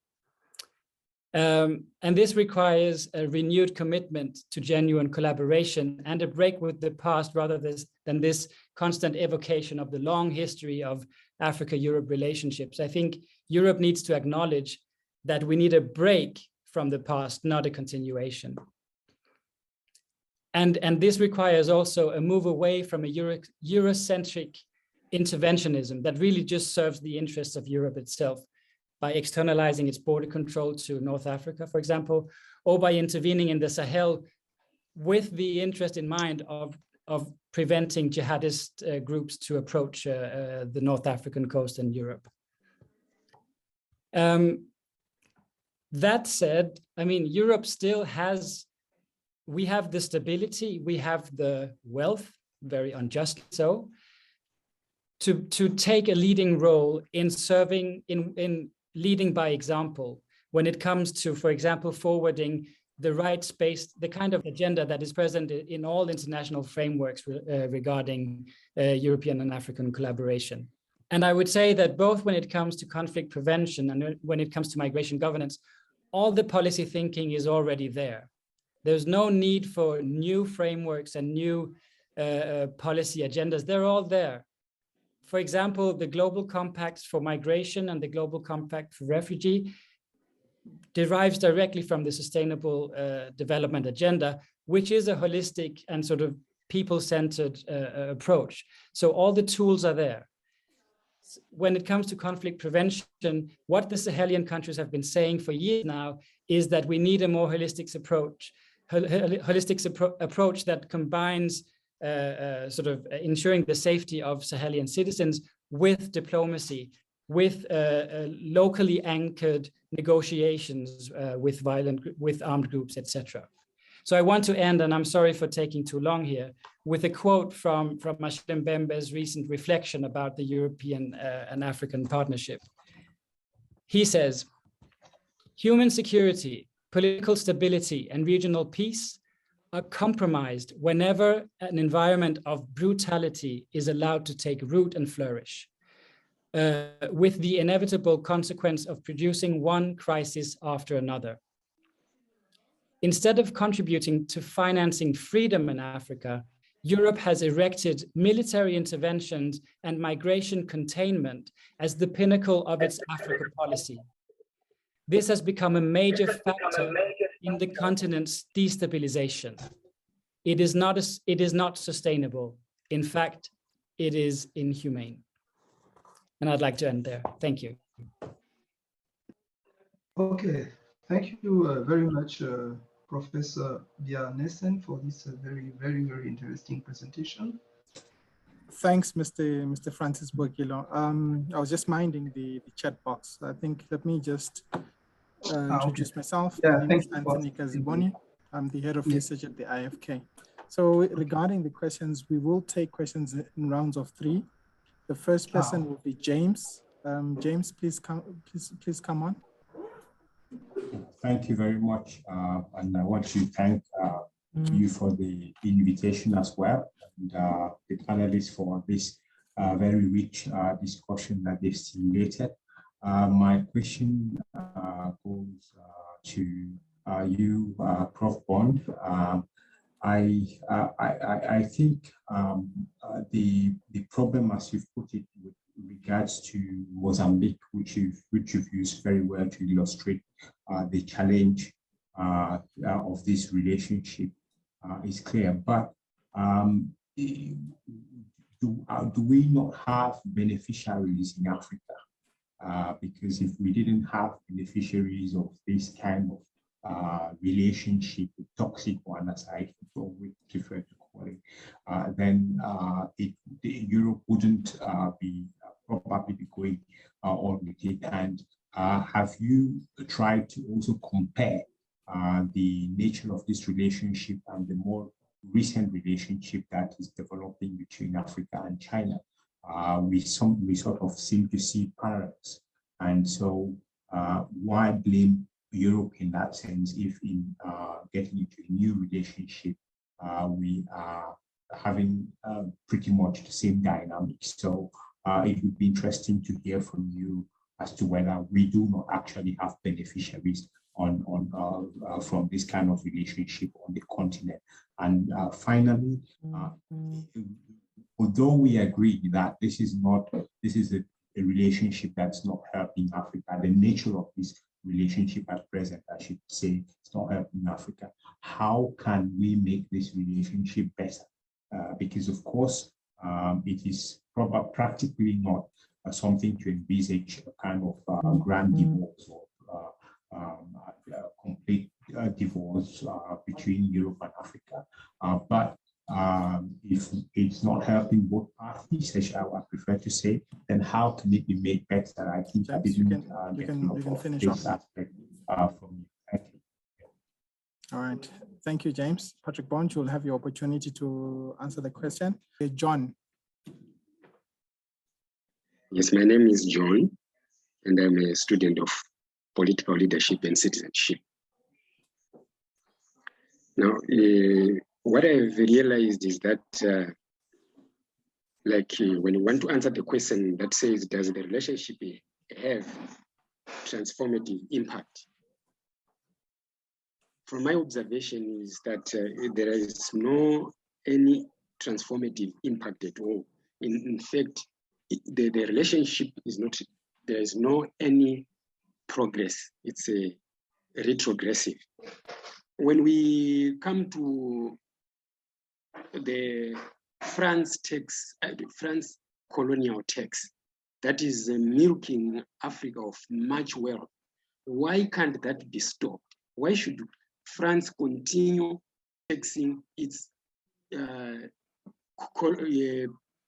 And this requires a renewed commitment to genuine collaboration and a break with the past, rather than this constant evocation of the long history of Africa-Europe relationships. I think Europe needs to acknowledge that we need a break from the past, not a continuation. And this requires also a move away from a Eurocentric interventionism that really just serves the interests of Europe itself, by externalizing its border control to North Africa, for example, or by intervening in the Sahel with the interest in mind of preventing jihadist groups to approach the North African coast and Europe. That said, I mean, Europe still has, we have the stability, we have the wealth, very unjust so, to take a leading role in serving, in leading by example when it comes to, for example, forwarding the rights-based, the kind of agenda that is present in all international frameworks regarding European and African collaboration. And I would say that both when it comes to conflict prevention and when it comes to migration governance, all the policy thinking is already there. There's no need for new frameworks and new policy agendas. They're all there. For example, the Global Compacts for Migration and the Global Compact for Refugee derives directly from the Sustainable Development Agenda, which is a holistic and sort of people-centered approach. So all the tools are there. When it comes to conflict prevention, what the Sahelian countries have been saying for years now is that we need a more holistic approach that combines sort of ensuring the safety of Sahelian citizens with diplomacy, with locally anchored negotiations with armed groups, etc. So I want to end, and I'm sorry for taking too long here, with a quote from Machel Mbembe's recent reflection about the European and African partnership. He says, "Human security, political stability, and regional peace are compromised whenever an environment of brutality is allowed to take root and flourish, with the inevitable consequence of producing one crisis after another. Instead of contributing to financing freedom in Africa, Europe has erected military interventions and migration containment as the pinnacle of its Africa policy. This has become a major factor in the continent's destabilization. It is not sustainable. In fact, it is inhumane." And I'd like to end there. Thank you. Okay, thank you very much, Professor Bjarnesen, for this very interesting presentation. Thanks, Mr. Francis Bourguillon. I was just minding the chat box. I think, let me just introduce myself. Yeah, My name is Anthony Kaziboni. I'm the head of research at the IFK. So regarding the questions, we will take questions in rounds of 3. The first person will be James. James, please come on. Thank you very much. And I want to thank you for the invitation as well, and the panelists for this very rich discussion that they've stimulated. My question goes to you, Prof. Bond. I think the problem, as you've put it, with regards to Mozambique, which you've used very well to illustrate the challenge of this relationship, is clear. But do we not have beneficiaries in Africa? Because if we didn't have beneficiaries of this kind of relationship, the toxic one, as I always prefer to call it, then Europe wouldn't be probably be going on with it. And have you tried to also compare the nature of this relationship and the more recent relationship that is developing between Africa and China? We sort of seem to see parallels. And so why blame Europe in that sense if in getting into a new relationship, we are having pretty much the same dynamics? So it would be interesting to hear from you as to whether we do not actually have beneficiaries from this kind of relationship on the continent. And finally, although we agree that this is a relationship that's not helping Africa, the nature of this relationship at present, I should say, it's not helping Africa. How can we make this relationship better? Because of course, it is practically not something to envisage a kind of grand divorce or complete divorce between Europe and Africa. But if it's not helping both parties, as I would prefer to say, then how can it be made better? I think James, you can finish off. Aspect from you. Thank you. All right. Thank you, James. Patrick Bond, you'll have your opportunity to answer the question. John. Yes, my name is John, and I'm a student of political leadership and citizenship. Now, what I've realized is that, when you want to answer the question that says, does the relationship have transformative impact? From my observation is that there is no any transformative impact at all. In fact, the relationship is not, there is no any progress. It's a retrogressive. When we come to the France tax, France colonial tax, that is milking Africa of much wealth. Why can't that be stopped? Why should France continue taxing its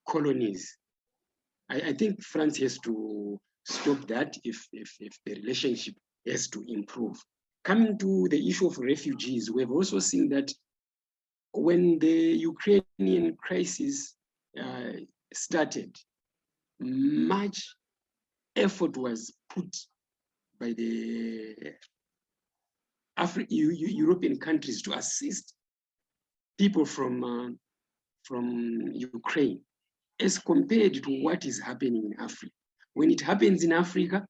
colonies? I think France has to stop that if the relationship has to improve. Coming to the issue of refugees, we've also seen that when the Ukrainian crisis started, much effort was put by the European countries to assist people from Ukraine, as compared to what is happening in Africa. When it happens in Africa,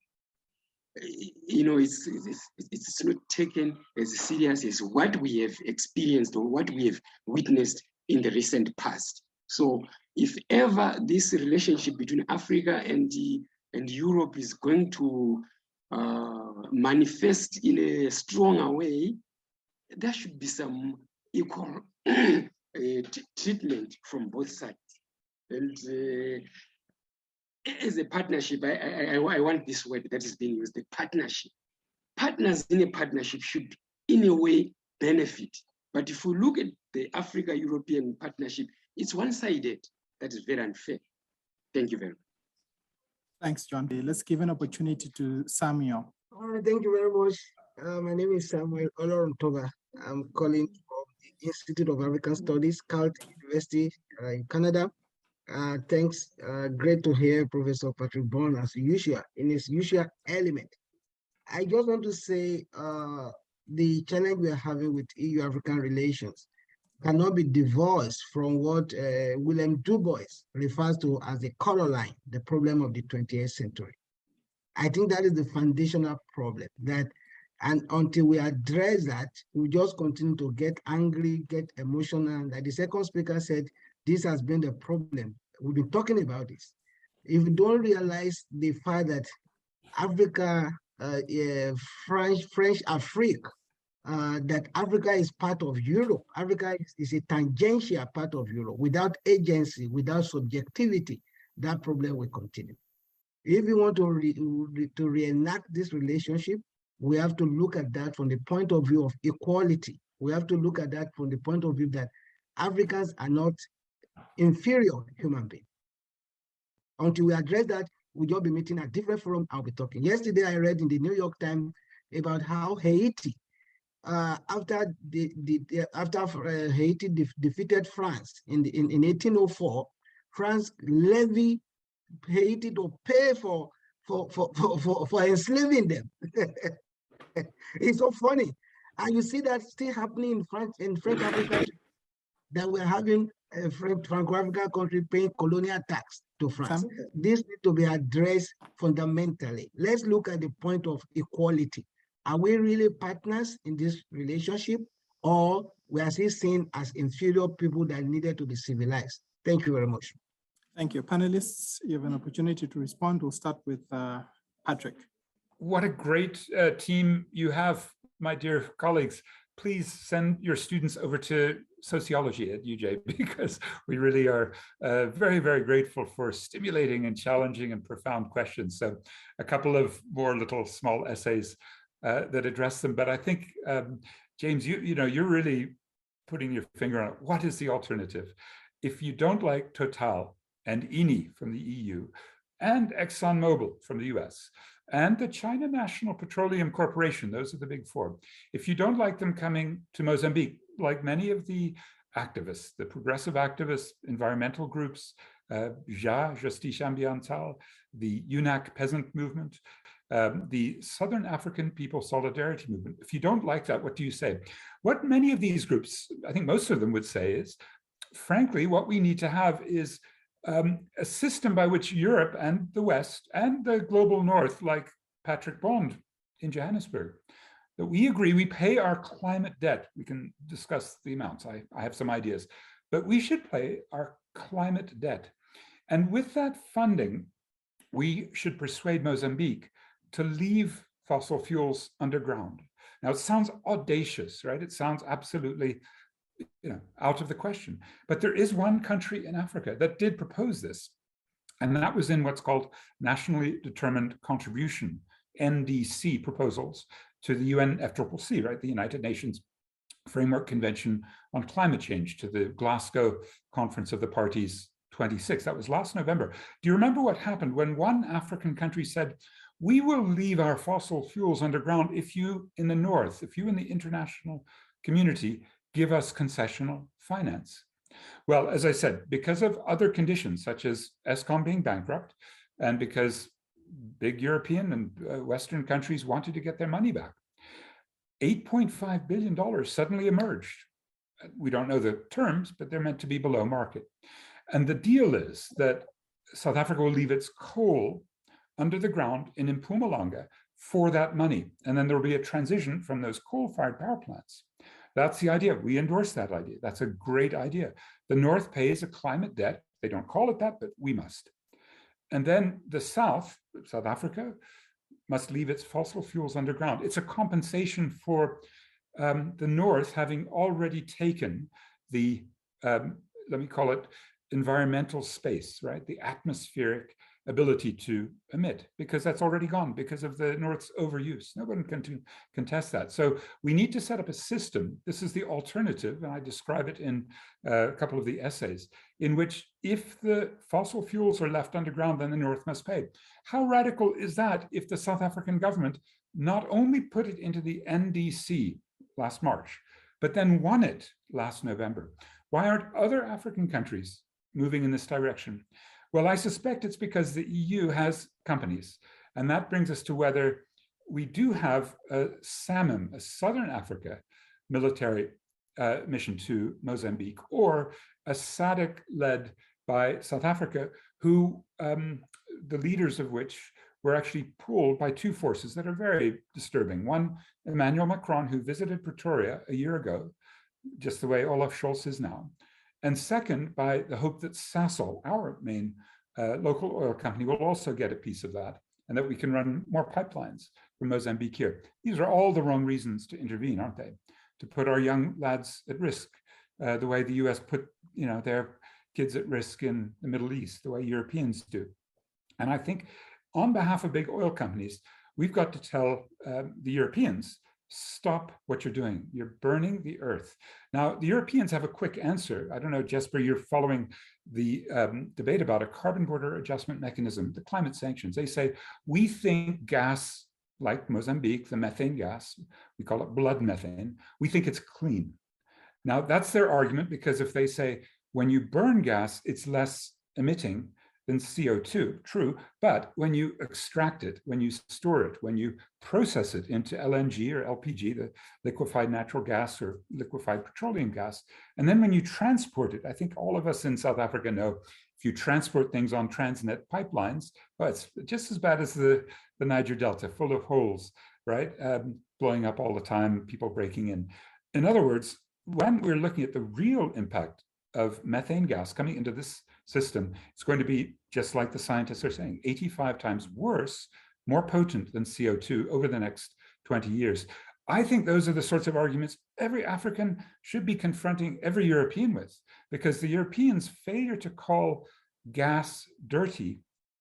it's not taken as serious as what we have experienced or what we have witnessed in the recent past. So if ever this relationship between Africa and Europe is going to manifest in a stronger way, there should be some equal treatment from both sides. And as a partnership, I want this word that is being used, the partnership. Partners in a partnership should, in a way, benefit. But if we look at the Africa-European partnership, it's one-sided. That is very unfair. Thank you very much. Thanks, John. Let's give an opportunity to Samuel. All right, thank you very much. My name is Samuel Olorontoga. I'm calling from the Institute of African Studies, Caltech University in Canada. Thanks. Great to hear Professor Patrick Bond as usual in his usual element. I just want to say the challenge we are having with EU-African relations cannot be divorced from what Willem Du Bois refers to as the color line, the problem of the 20th century. I think that is the foundational problem, that and until we address that, we just continue to get angry, get emotional. Like the second speaker said, this has been the problem. We've been talking about this. If we don't realize the fact that Africa, French Afrique, that Africa is part of Europe. Africa is a tangential part of Europe. Without agency, without subjectivity, that problem will continue. If we want to reenact this relationship, we have to look at that from the point of view of equality. We have to look at that from the point of view that Africans are not inferior human beings. Until we address that, we'll just be meeting at different forums. I'll be talking. Yesterday, I read in the New York Times about how Haiti, after Haiti defeated France in 1804, France levied Haiti to pay for enslaving them. It's so funny, and you see that still happening in French Africa, that we're having a Franco-African country paying colonial tax to France. This needs to be addressed fundamentally. Let's look at the point of equality. Are we really partners in this relationship, or we are still seen as inferior people that needed to be civilized? Thank you very much. Thank you. Panelists, you have an opportunity to respond. We'll start with Patrick. What a great team you have, my dear colleagues. Please send your students over to sociology at UJ, because we really are very, very grateful for stimulating and challenging and profound questions. So a couple of more little small essays that address them. But I think, James, you're really putting your finger on it. What is the alternative? If you don't like Total and Eni from the EU and ExxonMobil from the US and the China National Petroleum Corporation, those are the big four. If you don't like them coming to Mozambique, like many of the activists, the progressive activists, environmental groups, Justice Ambiental, the UNAC peasant movement, the Southern African People Solidarity Movement, if you don't like that, what do you say? What many of these groups, I think most of them would say is, frankly, what we need to have is a system by which Europe and the West and the global North, like Patrick Bond in Johannesburg, that we agree we pay our climate debt. We can discuss the amounts. I have some ideas, but we should pay our climate debt. And with that funding, we should persuade Mozambique to leave fossil fuels underground. Now, it sounds audacious, right? It sounds absolutely out of the question. But there is one country in Africa that did propose this, and that was in what's called Nationally Determined Contribution, NDC proposals to the UNFCCC, right, the United Nations Framework Convention on Climate Change, to the Glasgow Conference of the Parties 26. That was last November. Do you remember what happened when one African country said, we will leave our fossil fuels underground if you in the North, if you in the international community give us concessional finance? Well, as I said, because of other conditions, such as Eskom being bankrupt, and because big European and Western countries wanted to get their money back, $8.5 billion suddenly emerged. We don't know the terms, but they're meant to be below market. And the deal is that South Africa will leave its coal under the ground in Mpumalanga for that money. And then there will be a transition from those coal-fired power plants. That's the idea. We endorse that idea. That's a great idea. The North pays a climate debt. They don't call it that, but we must. And then the South, South Africa, must leave its fossil fuels underground. It's a compensation for the North having already taken the, let me call it, environmental space, right? The atmospheric ability to emit, because that's already gone because of the North's overuse. No one can contest that. So we need to set up a system. This is the alternative, and I describe it in a couple of the essays, in which if the fossil fuels are left underground, then the North must pay. How radical is that if the South African government not only put it into the NDC last March, but then won it last November? Why aren't other African countries moving in this direction? Well, I suspect it's because the EU has companies, and that brings us to whether we do have a SAMIM, a Southern Africa military mission to Mozambique, or a SADC led by South Africa, who the leaders of which were actually pulled by two forces that are very disturbing. One, Emmanuel Macron, who visited Pretoria a year ago, just the way Olaf Scholz is now. And second, by the hope that Sasol, our main local oil company, will also get a piece of that, and that we can run more pipelines from Mozambique here. These are all the wrong reasons to intervene, aren't they? To put our young lads at risk, the way the US put their kids at risk in the Middle East, the way Europeans do. And I think on behalf of big oil companies, we've got to tell the Europeans, stop what you're doing. You're burning the earth. Now, the Europeans have a quick answer. I don't know, Jesper, you're following the debate about a carbon border adjustment mechanism, the climate sanctions. They say, we think gas, like Mozambique, the methane gas, we call it blood methane, we think it's clean. Now, that's their argument, because if they say, when you burn gas, it's less emitting than CO2, true, but when you extract it, when you store it, when you process it into LNG or LPG, the liquefied natural gas or liquefied petroleum gas, and then when you transport it, I think all of us in South Africa know, if you transport things on Transnet pipelines, well, it's just as bad as the Niger Delta, full of holes, right? Blowing up all the time, people breaking in. In other words, when we're looking at the real impact of methane gas coming into this system, it's going to be, just like the scientists are saying, 85 times worse, more potent than CO2 over the next 20 years. I think those are the sorts of arguments every African should be confronting every European with, because the Europeans' failure to call gas dirty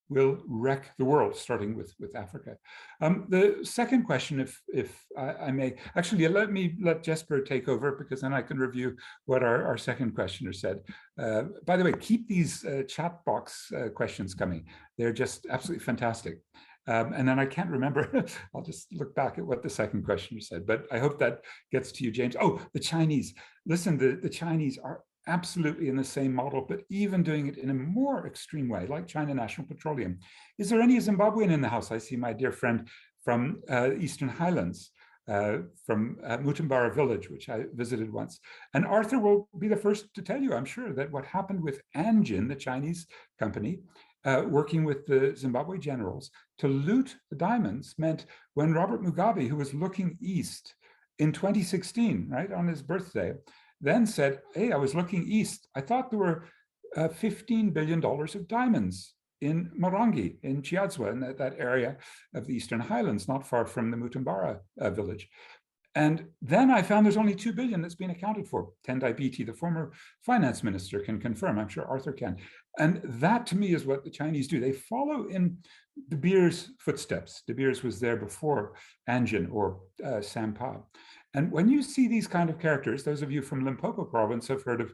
will wreck the world, starting with Africa. The second question, if I may, actually let Jesper take over, because then I can review what our second questioner said. By the way, keep these chat box questions coming. They're just absolutely fantastic. And then I can't remember, I'll just look back at what the second questioner said, but I hope that gets to you, James. Oh, the Chinese. Listen, the Chinese are absolutely in the same model, but even doing it in a more extreme way, like China National Petroleum. Is there any Zimbabwean in the house? I see my dear friend from Eastern Highlands, from Mutambara village, which I visited once. And Arthur will be the first to tell you, I'm sure, that what happened with Anjin, the Chinese company, working with the Zimbabwe generals to loot the diamonds, meant when Robert Mugabe, who was looking east in 2016, right, on his birthday, then said, hey, I was looking east. I thought there were $15 billion of diamonds in Morangi, in Chiadzwa, in that area of the Eastern Highlands, not far from the Mutambara village. And then I found there's only 2 billion that's been accounted for. Tendai Biti, the former finance minister, can confirm. I'm sure Arthur can. And that, to me, is what the Chinese do. They follow in De Beers' footsteps. De Beers was there before Anjin or Sampa. And when you see these kind of characters, those of you from Limpopo province have heard of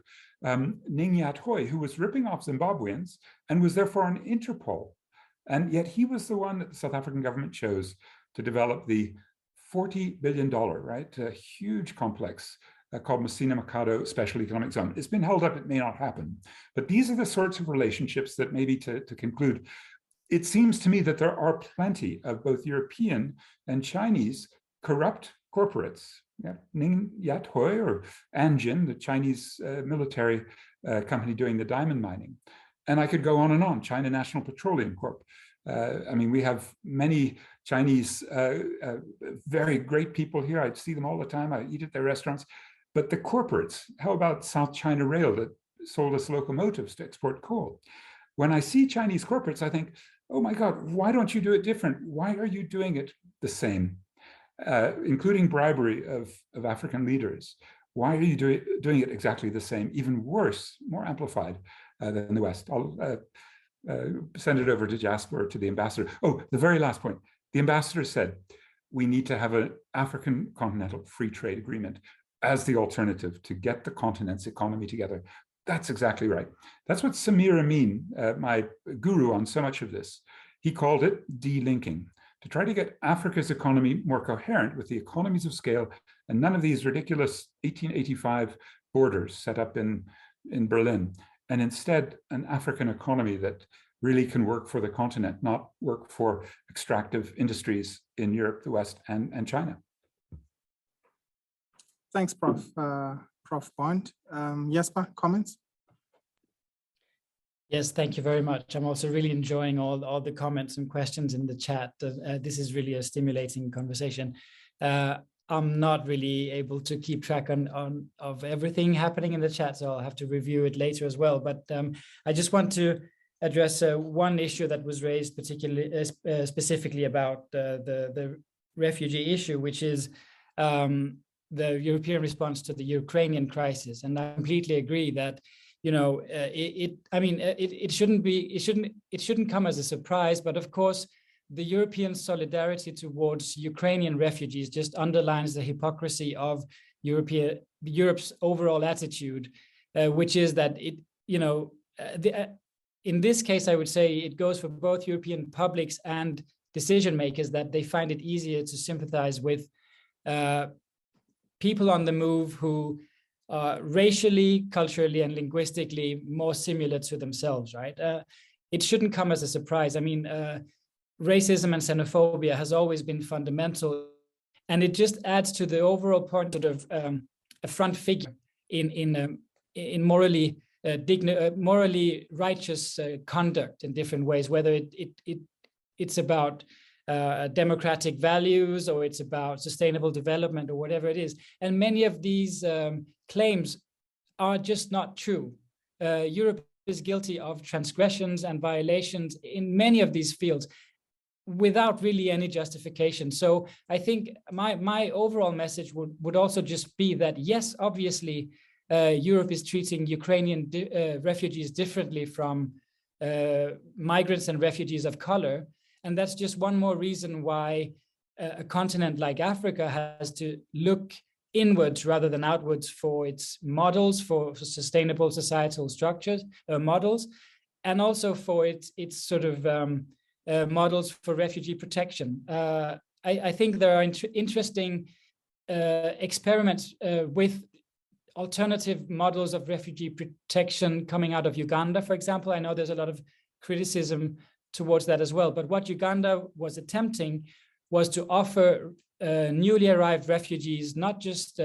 Ning Yat Hoi, who was ripping off Zimbabweans and was therefore on Interpol. And yet he was the one that the South African government chose to develop the $40 billion, right, a huge complex called Messina Mercado Special Economic Zone. It's been held up, it may not happen. But these are the sorts of relationships that, maybe to conclude, it seems to me that there are plenty of both European and Chinese corrupt corporates. Yeah, Ning Yat Hoi or Anjin, the Chinese military company doing the diamond mining. And I could go on and on, China National Petroleum Corp. I mean, we have many Chinese, very great people here. I see them all the time. I eat at their restaurants. But the corporates, how about South China Rail that sold us locomotives to export coal? When I see Chinese corporates, I think, oh my God, why don't you do it different? Why are you doing it the same? Including bribery of African leaders. Why are you doing it exactly the same, even worse, more amplified than the West? I'll send it over to Jasper, to the ambassador. Oh, the very last point. The ambassador said, we need to have an African continental free trade agreement as the alternative to get the continent's economy together. That's exactly right. That's what Samir Amin, my guru on so much of this, he called it de-linking, to try to get Africa's economy more coherent with the economies of scale and none of these ridiculous 1885 borders set up in Berlin, and instead an African economy that really can work for the continent, not work for extractive industries in Europe, the West, and China. Thanks, Prof. Prof. Bond. Jesper, comments? Yes, thank you very much. I'm also really enjoying all the comments and questions in the chat. This is really a stimulating conversation. I'm not really able to keep track of everything happening in the chat, so I'll have to review it later as well. But I just want to address one issue that was raised, particularly specifically about the refugee issue, which is the European response to the Ukrainian crisis. And I completely agree that, you know, it shouldn't come as a surprise, but of course, the European solidarity towards Ukrainian refugees just underlines the hypocrisy of Europe's overall attitude, which is that in this case, I would say it goes for both European publics and decision makers that they find it easier to sympathize with people on the move who are racially, culturally, and linguistically more similar to themselves, right? It shouldn't come as a surprise. I mean, racism and xenophobia has always been fundamental, and it just adds to the overall point of a front figure in morally morally righteous conduct in different ways, whether it's about democratic values or it's about sustainable development or whatever it is. And many of these claims are just not true. Europe is guilty of transgressions and violations in many of these fields without really any justification. So I think my overall message would also just be that, yes, obviously, Europe is treating Ukrainian refugees differently from migrants and refugees of color. And that's just one more reason why a continent like Africa has to look inwards rather than outwards for its models, for sustainable societal structures, models, and also for its sort of models for refugee protection. I think there are interesting experiments with alternative models of refugee protection coming out of Uganda, for example. I know there's a lot of criticism towards that as well. But what Uganda was attempting was to offer newly arrived refugees not just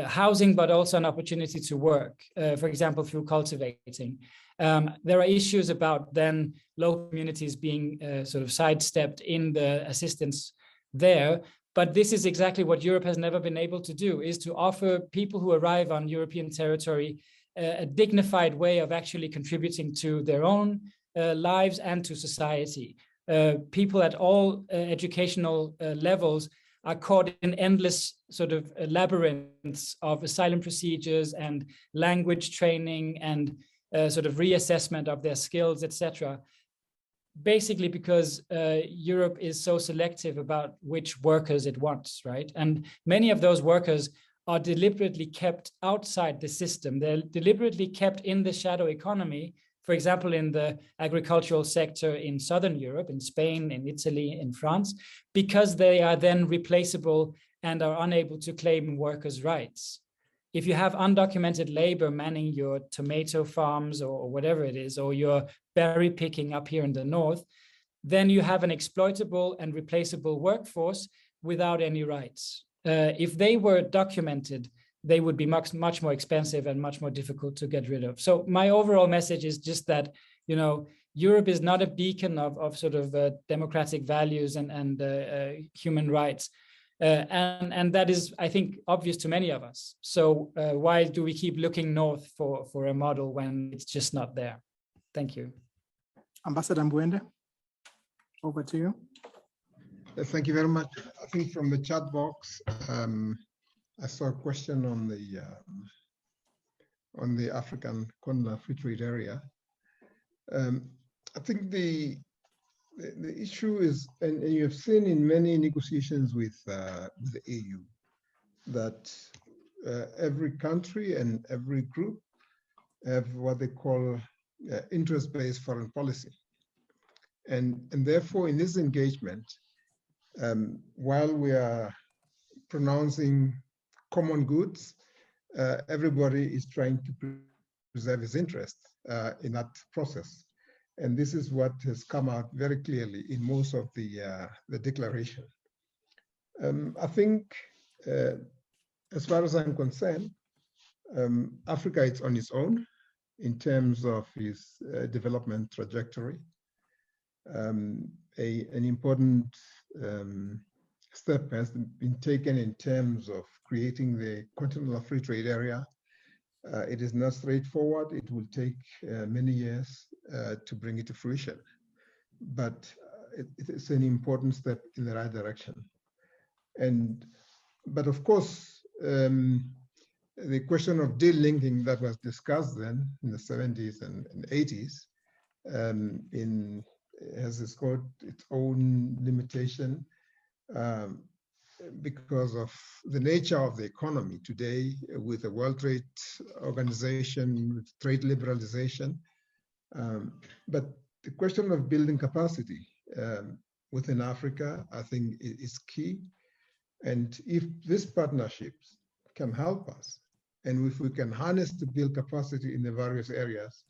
housing, but also an opportunity to work, for example, through cultivating. There are issues about then local communities being sort of sidestepped in the assistance there. But this is exactly what Europe has never been able to do, is to offer people who arrive on European territory a dignified way of actually contributing to their own lives and to society. People at all educational levels are caught in endless sort of labyrinths of asylum procedures and language training and sort of reassessment of their skills, etc. Basically because Europe is so selective about which workers it wants, right? And many of those workers are deliberately kept outside the system. They're deliberately kept in the shadow economy, for example, in the agricultural sector in Southern Europe, in Spain, in Italy, in France, because they are then replaceable and are unable to claim workers' rights. If you have undocumented labor manning your tomato farms or whatever it is, or you're berry picking up here in the north, then you have an exploitable and replaceable workforce without any rights. If they were documented, they would be much more expensive and much more difficult to get rid of. So my overall message is just that, you know, Europe is not a beacon of sort of democratic values and human rights. And that is, I think, obvious to many of us. So why do we keep looking north for a model when it's just not there? Thank you. Ambassador Mbwende, over to you. Thank you very much. I think from the chat box, I saw a question on the African Continental Free Trade Area. I think the issue is, and you have seen in many negotiations with the EU, that every country and every group have what they call interest-based foreign policy. And therefore, in this engagement, while we are pronouncing common goods, everybody is trying to preserve his interest in that process. And this is what has come out very clearly in most of the declaration. I think, as far as I'm concerned, Africa is on its own in terms of its development trajectory. An important step has been taken in terms of creating the Continental Free Trade Area. It is not straightforward. It will take many years to bring it to fruition, but it's an important step in the right direction. But of course, the question of delinking that was discussed then in the 70s and 80s has got its own limitation because of the nature of the economy today with the World Trade Organization, with trade liberalization. But the question of building capacity within Africa, I think, is key. And if these partnerships can help us, and if we can harness to build capacity in the various areas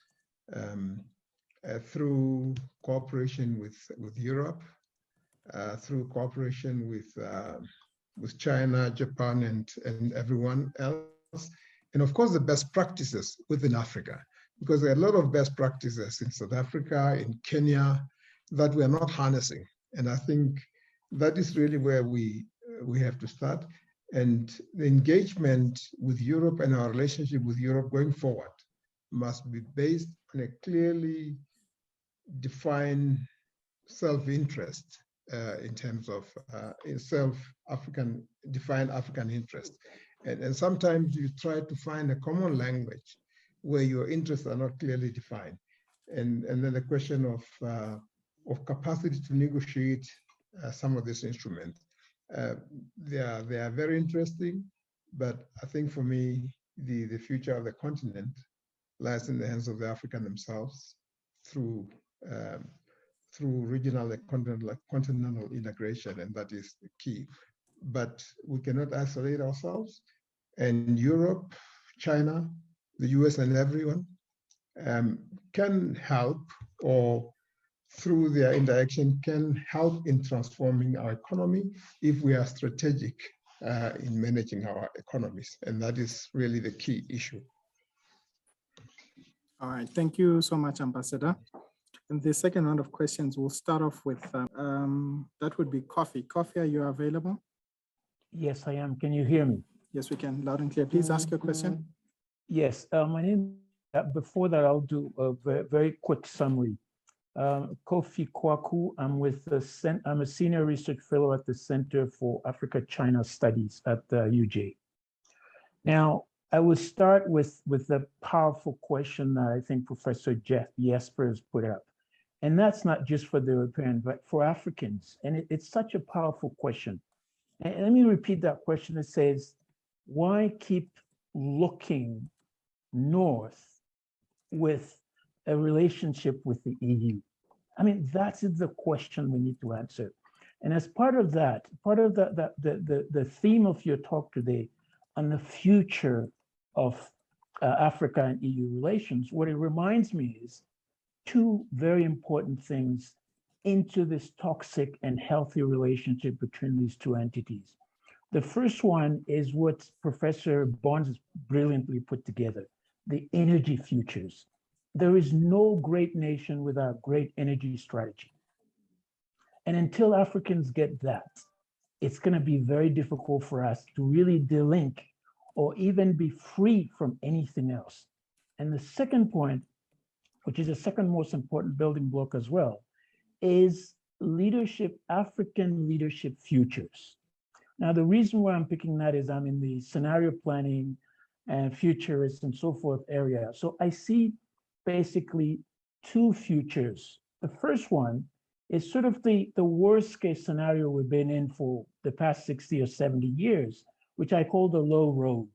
through cooperation with Europe, through cooperation with China, Japan, and everyone else, and of course the best practices within Africa, because there are a lot of best practices in South Africa, in Kenya, that we are not harnessing. And I think that is really where we have to start. And the engagement with Europe and our relationship with Europe going forward must be based on a clearly defined self-interest in terms of defined African interest. And sometimes you try to find a common language where your interests are not clearly defined. And then the question of capacity to negotiate some of these instruments. They are very interesting, but I think for me, the future of the continent lies in the hands of the Africans themselves through regional and continental integration, and that is the key. But we cannot isolate ourselves, and Europe, China, the US, and everyone can help, or through their interaction can help in transforming our economy if we are strategic in managing our economies. And that is really the key issue. All right, thank you so much, Ambassador. And the second round of questions, we'll start off with, that would be Kofi. Kofi, are you available? Yes, I am. Can you hear me? Yes, we can, loud and clear. Please ask your question. Yes, my name, before that, I'll do a very quick summary. Kofi Kwaku, I'm a senior research fellow at the Center for Africa-China Studies at UJ. Now, I will start with the powerful question that I think Professor Jesper has put up. And that's not just for the European, but for Africans. And it's such a powerful question. And let me repeat that question. It says, why keep looking north with a relationship with the EU? I mean, that's the question we need to answer. And as part of that, the theme of your talk today on the future of Africa and EU relations, what it reminds me is two very important things into this toxic and healthy relationship between these two entities. The first one is what Professor Bonds has brilliantly put together, the energy futures. There is no great nation without great energy strategy. And until Africans get that, it's going to be very difficult for us to really delink or even be free from anything else. And the second point, which is the second most important building block as well, is leadership, African leadership futures. Now, the reason why I'm picking that is I'm in the scenario planning and futurists and so forth area. So I see basically two futures. The first one is sort of the worst case scenario we've been in for the past 60 or 70 years, which I call the low road.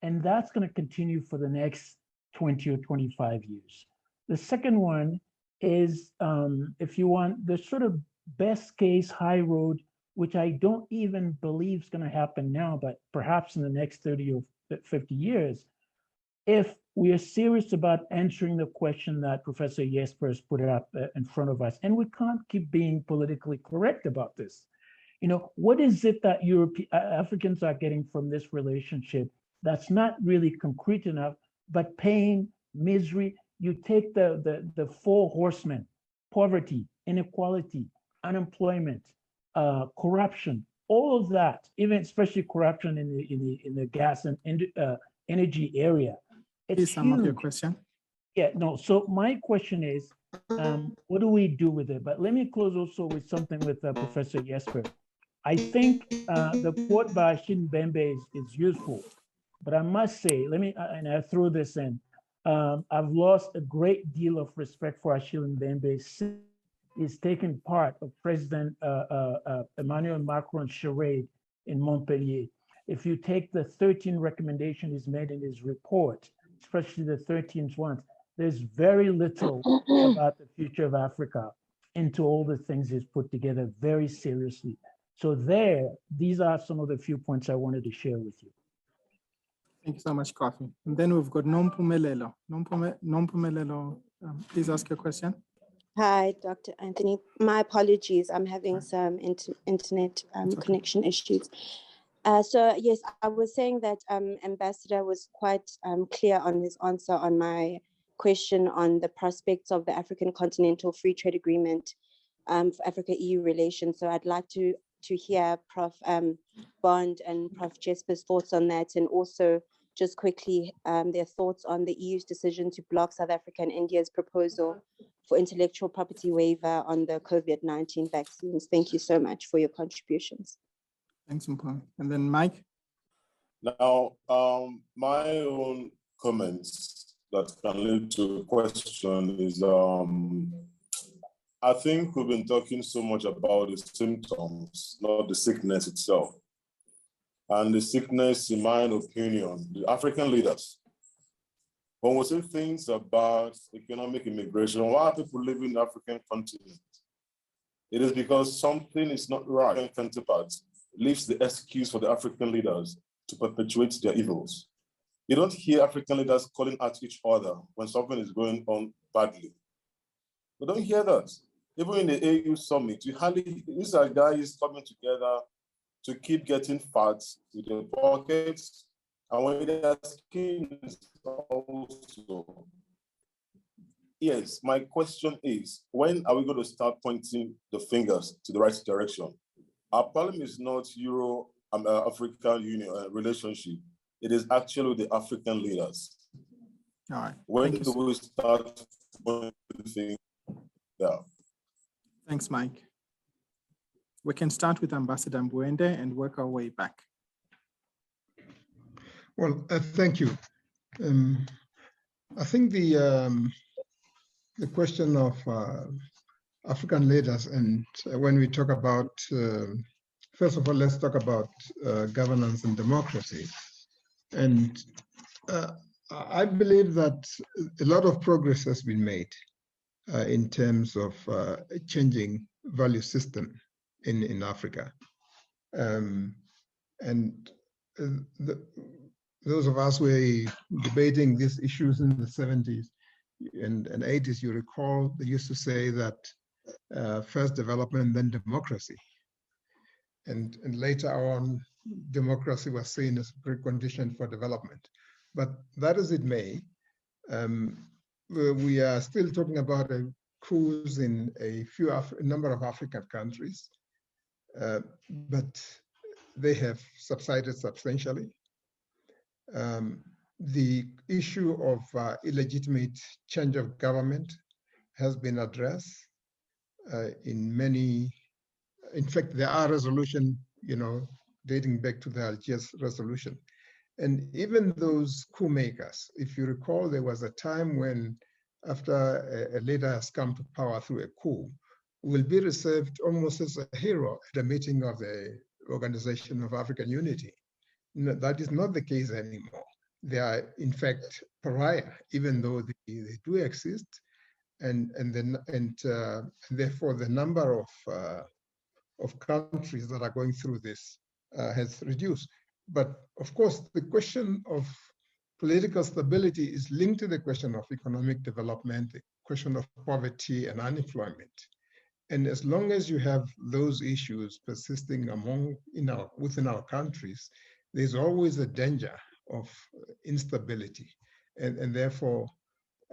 And that's going to continue for the next 20 or 25 years. The second one is, if you want, the sort of best case high road, which I don't even believe is going to happen now, but perhaps in the next 30 or 50 years, if we are serious about answering the question that Professor Jesper has put up in front of us. And we can't keep being politically correct about this. You know, what is it that Africans are getting from this relationship that's not really concrete enough, but pain, misery? You take the four horsemen: poverty, inequality, unemployment, corruption, all of that, even especially corruption in the gas and energy area. It's Please sum up your huge. question. Yeah, no, so my question is, what do we do with it? But let me close also with something with Professor Jesper. I think the quote by Achille Mbembe is useful, but I must say, and I throw this in, I've lost a great deal of respect for Achille Mbembe since he's taken part of President Emmanuel Macron's charade in Montpellier. If you take the 13 recommendations he's made in his report, especially the 13th ones, there's very little about the future of Africa into all the things he's put together very seriously. So these are some of the few points I wanted to share with you. Thank you so much, Kofi. And then we've got Nompumelelo. Nompumelelo, please ask your question. Hi, Dr. Anthony. My apologies. I'm having some internet connection issues. So yes, I was saying that Ambassador was quite clear on his answer on my question on the prospects of the African Continental Free Trade Agreement for Africa-EU relations. So I'd like to hear Prof. Bond and Prof. Jesper's thoughts on that, and also just quickly their thoughts on the EU's decision to block South Africa and India's proposal for intellectual property waiver on the COVID-19 vaccines. Thank you so much for your contributions. Thanks, Mpho. And then Mike. Now, my own comments that can lead to a question is, I think we've been talking so much about the symptoms, not the sickness itself. And the sickness, in my opinion, the African leaders, when we say things about economic immigration, why are people leaving the African continent? It is because something is not right. And counterparts leaves the excuse for the African leaders to perpetuate their evils. You don't hear African leaders calling at each other when something is going on badly. We don't hear that. Even in the AU summit, these are guys coming together to keep getting fat with their pockets, and when their skin is also. Yes, my question is, when are we going to start pointing the fingers to the right direction? Our problem is not Euro-African Union relationship. It is actually the African leaders. All right. When do we start pointing the finger? Yeah. Thanks, Mike. We can start with Ambassador Mbuende and work our way back. Well, thank you. I think the question of African leaders, and when we talk about, first of all, let's talk about governance and democracy. And I believe that a lot of progress has been made in terms of changing value system in Africa. Those of us who were debating these issues in the 70s and 80s, you recall, they used to say that first development, then democracy. And later on, democracy was seen as a precondition for development. But that as it may, we are still talking about a coups in a number of African countries, but they have subsided substantially. The issue of illegitimate change of government has been addressed in many. In fact, there are resolutions, dating back to the Algiers resolution. And even those coup makers, if you recall, there was a time when, after a leader has come to power through a coup, will be received almost as a hero at a meeting of the Organization of African Unity. No, that is not the case anymore. They are, in fact, pariah, even though they do exist, and therefore the number of countries that are going through this has reduced. But of course, the question of political stability is linked to the question of economic development, the question of poverty and unemployment. And as long as you have those issues persisting within our countries, there's always a danger of instability. And therefore,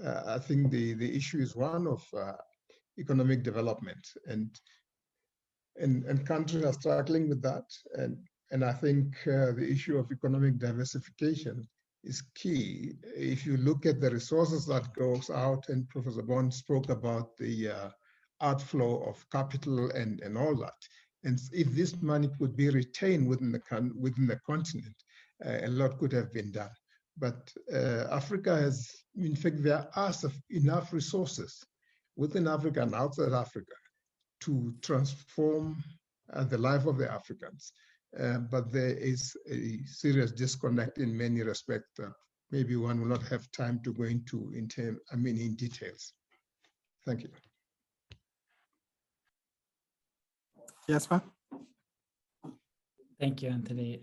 I think the issue is one of economic development, and countries are struggling with that. And I think the issue of economic diversification is key. If you look at the resources that goes out, and Professor Bond spoke about the outflow of capital and all that, and if this money could be retained within the continent, a lot could have been done. But Africa has, in fact, there are enough resources within Africa and outside Africa to transform the life of the Africans. But there is a serious disconnect in many respects that maybe one will not have time to go into in details. Thank you. Yes, ma'am. Thank you, Anthony.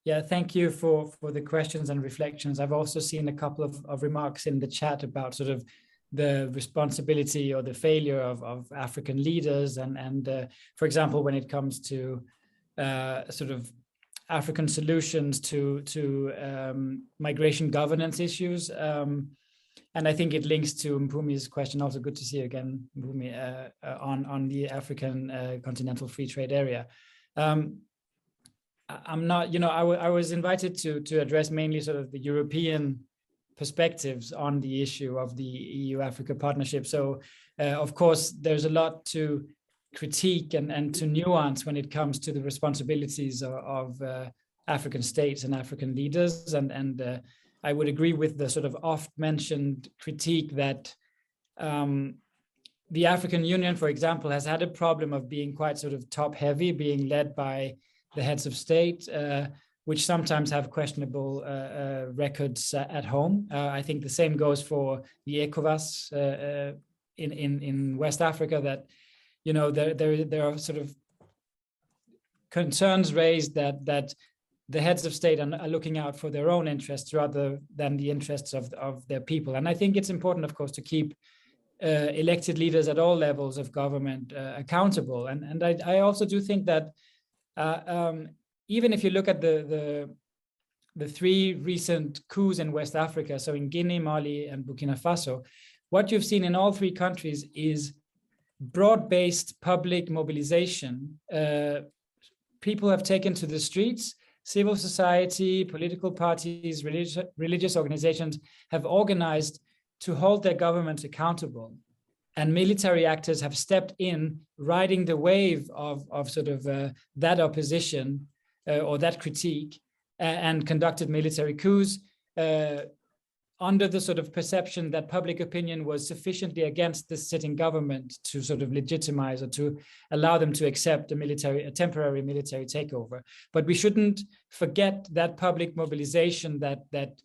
Yeah, thank you for the questions and reflections. I've also seen a couple of remarks in the chat about sort of the responsibility or the failure of African leaders, and for example, when it comes to sort of African solutions to migration governance issues. And I think it links to Mpumi's question. Also good to see you again, Mpumi, on the African continental free trade area. I'm not, I was invited to address mainly sort of the European perspectives on the issue of the EU-Africa partnership. So of course, there's a lot to critique and to nuance when it comes to the responsibilities of African states and African leaders. And I would agree with the sort of oft mentioned critique that the African Union, for example, has had a problem of being quite sort of top heavy, being led by the heads of state, which sometimes have questionable records at home. I think the same goes for the ECOWAS in West Africa, that there are sort of concerns raised that the heads of state are looking out for their own interests rather than the interests of their people. And I think it's important, of course, to keep elected leaders at all levels of government accountable. And I also do think that even if you look at the three recent coups in West Africa, so in Guinea, Mali, and Burkina Faso, what you've seen in all three countries is broad-based public mobilization. People have taken to the streets. Civil society, political parties, religious organizations have organized to hold their governments accountable. And military actors have stepped in, riding the wave of sort of that opposition or that critique, and conducted military coups under the sort of perception that public opinion was sufficiently against the sitting government to sort of legitimize or to allow them to accept a temporary military takeover. But we shouldn't forget that public mobilization that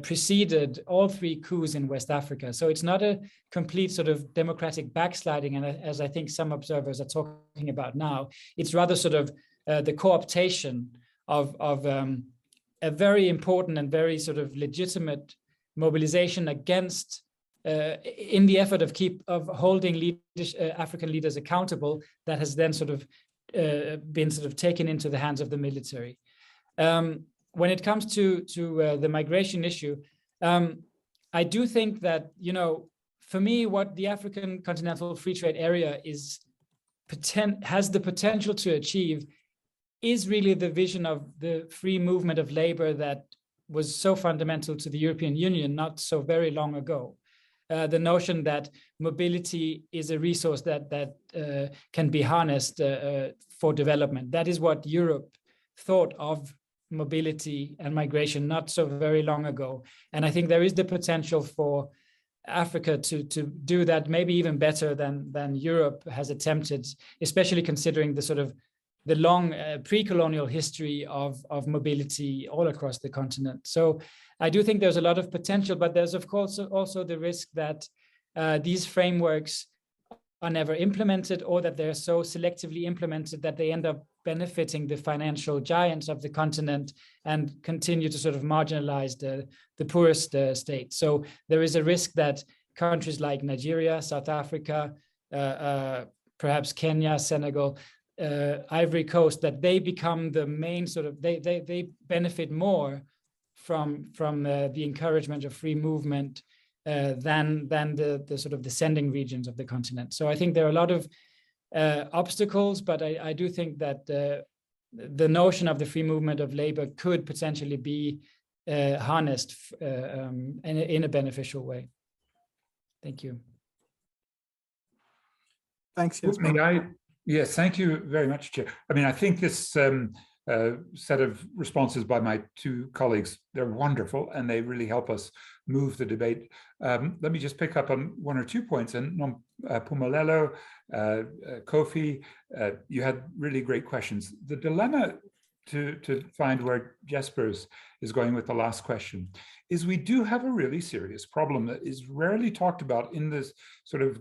preceded all three coups in West Africa. So it's not a complete sort of democratic backsliding, and as I think some observers are talking about now, it's rather sort of the co-optation of a very important and very sort of legitimate mobilization against, in the effort of holding African leaders accountable, that has then sort of been sort of taken into the hands of the military. When it comes to the migration issue, I do think that, for me, what the African continental free trade area has the potential to achieve is really the vision of the free movement of labor that was so fundamental to the European Union not so very long ago. The notion that mobility is a resource that can be harnessed for development. That is what Europe thought of mobility and migration not so very long ago. And I think there is the potential for Africa to do that maybe even better than Europe has attempted, especially considering the sort of the long pre-colonial history of mobility all across the continent. So I do think there's a lot of potential, but there's of course also the risk that these frameworks are never implemented, or that they're so selectively implemented that they end up benefiting the financial giants of the continent and continue to sort of marginalize the poorest states. So there is a risk that countries like Nigeria, South Africa, perhaps Kenya, Senegal, Ivory Coast, that they become the main sort of, they benefit more from the encouragement of free movement than the sort of descending regions of the continent. So I think there are a lot of obstacles, but I do think that the notion of the free movement of labor could potentially be harnessed in a beneficial way. Thank you. Thanks, Jesper. Yes, thank you very much, Chair. I mean, I think this set of responses by my two colleagues, they're wonderful, and they really help us move the debate. Let me just pick up on one or 2 points. And Pumalelo, Kofi, you had really great questions. The dilemma to find where Jesper's is going with the last question is we do have a really serious problem that is rarely talked about in this sort of,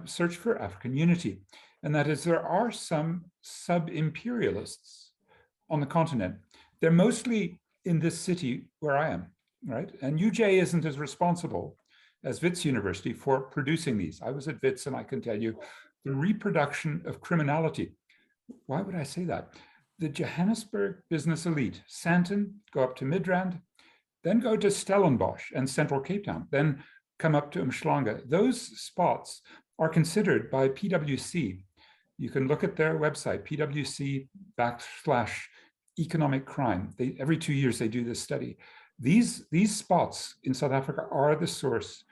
search for African unity. And that is there are some sub-imperialists on the continent. They're mostly in this city where I am, right? And UJ isn't as responsible as Wits University for producing these. I was at Wits and I can tell you the reproduction of criminality. Why would I say that? The Johannesburg business elite, Sandton, go up to Midrand, then go to Stellenbosch and Central Cape Town, then come up to Umhlanga. Those spots are considered by PwC. You can look at their website, PwC/economic crime. Every 2 years they do this study. These spots in South Africa are the source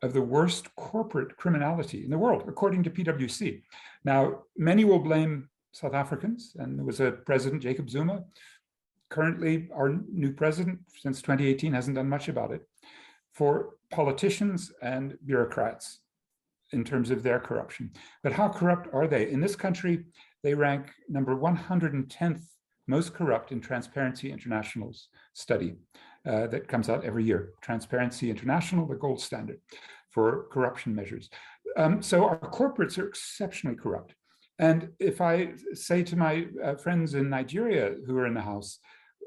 of the worst corporate criminality in the world, according to PwC. Now, many will blame South Africans, and there was a president, Jacob Zuma. Currently, our new president, since 2018, hasn't done much about it, for politicians and bureaucrats in terms of their corruption. But how corrupt are they? In this country, they rank number 110th most corrupt in Transparency International's study that comes out every year. Transparency International, the gold standard for corruption measures. So our corporates are exceptionally corrupt. And if I say to my friends in Nigeria who are in the House,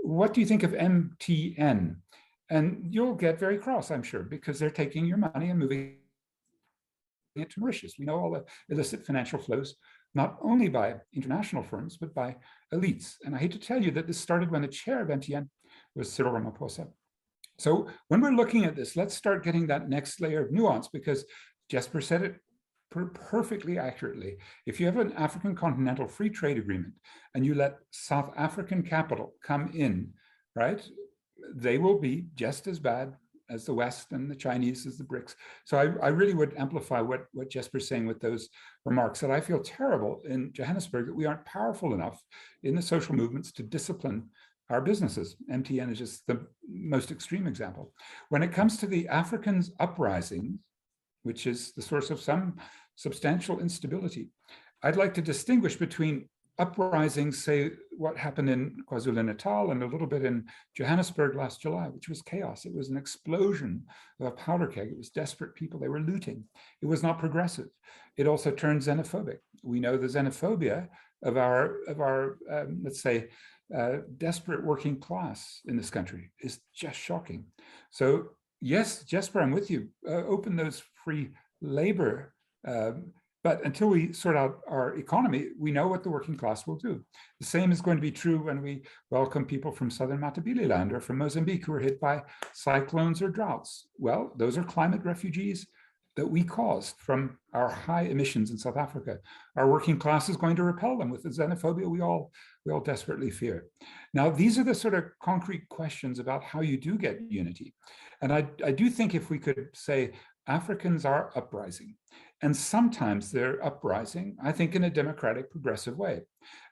what do you think of MTN? And you'll get very cross, I'm sure, because they're taking your money and moving it to Mauritius. We know all the illicit financial flows, not only by international firms, but by elites. And I hate to tell you that this started when the chair of MTN was Cyril Ramaphosa. So when we're looking at this, let's start getting that next layer of nuance, because Jesper said it perfectly accurately. If you have an African continental free trade agreement and you let South African capital come in, right, they will be just as bad as the West and the Chinese as the BRICS. So I really would amplify what Jesper's saying with those remarks, that I feel terrible in Johannesburg that we aren't powerful enough in the social movements to discipline our businesses. MTN is just the most extreme example. When it comes to the Africans' uprisings, which is the source of some substantial instability, I'd like to distinguish between uprisings, say what happened in KwaZulu-Natal and a little bit in Johannesburg last July, which was chaos. It was an explosion of a powder keg. It was desperate people. They were looting. It was not progressive. It also turned xenophobic. We know the xenophobia of our let's say, desperate working class in this country is just shocking. So yes, Jesper, I'm with you. Open those free labor. But until we sort out our economy, we know what the working class will do. The same is going to be true when we welcome people from southern Matabeleland or from Mozambique who are hit by cyclones or droughts. Well, those are climate refugees that we caused from our high emissions in South Africa. Our working class is going to repel them with the xenophobia we all desperately fear. Now, these are the sort of concrete questions about how you do get unity. And I do think if we could say Africans are uprising, and sometimes they're uprising, I think, in a democratic, progressive way.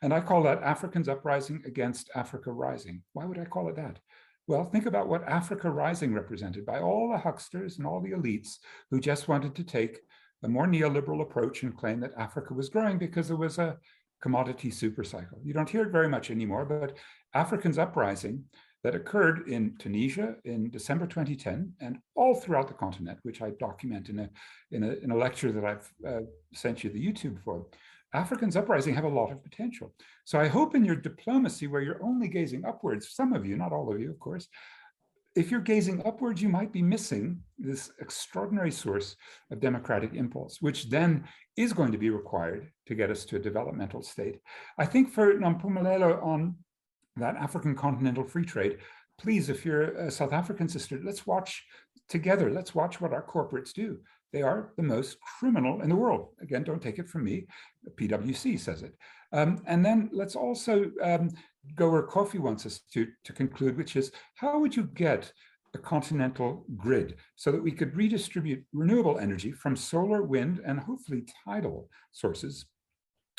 And I call that Africans uprising against Africa rising. Why would I call it that? Well, think about what Africa rising represented by all the hucksters and all the elites who just wanted to take a more neoliberal approach and claim that Africa was growing because there was a commodity super cycle. You don't hear it very much anymore, but Africans uprising that occurred in Tunisia in December 2010 and all throughout the continent, which I document in a lecture that I've sent you the YouTube for. Africans uprising have a lot of potential. So I hope in your diplomacy, where you're only gazing upwards, some of you, not all of you, of course, if you're gazing upwards, you might be missing this extraordinary source of democratic impulse, which then is going to be required to get us to a developmental state. I think for Nampumelelo on that African continental free trade, please, if you're a South African sister, let's watch together. Let's watch what our corporates do. They are the most criminal in the world. Again, don't take it from me. The PwC says it. And then let's also go where Kofi wants us to conclude, which is how would you get a continental grid so that we could redistribute renewable energy from solar, wind, and hopefully tidal sources,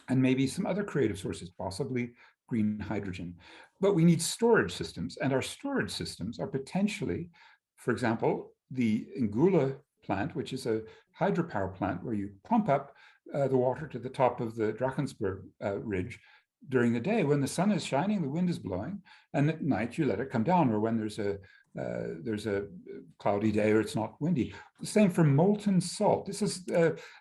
and maybe some other creative sources, possibly green hydrogen. But we need storage systems, and our storage systems are potentially, for example, the Ngula plant, which is a hydropower plant where you pump up the water to the top of the Drakensberg ridge during the day when the sun is shining, the wind is blowing, and at night you let it come down, or when there's a cloudy day or it's not windy. The same for molten salt. This is,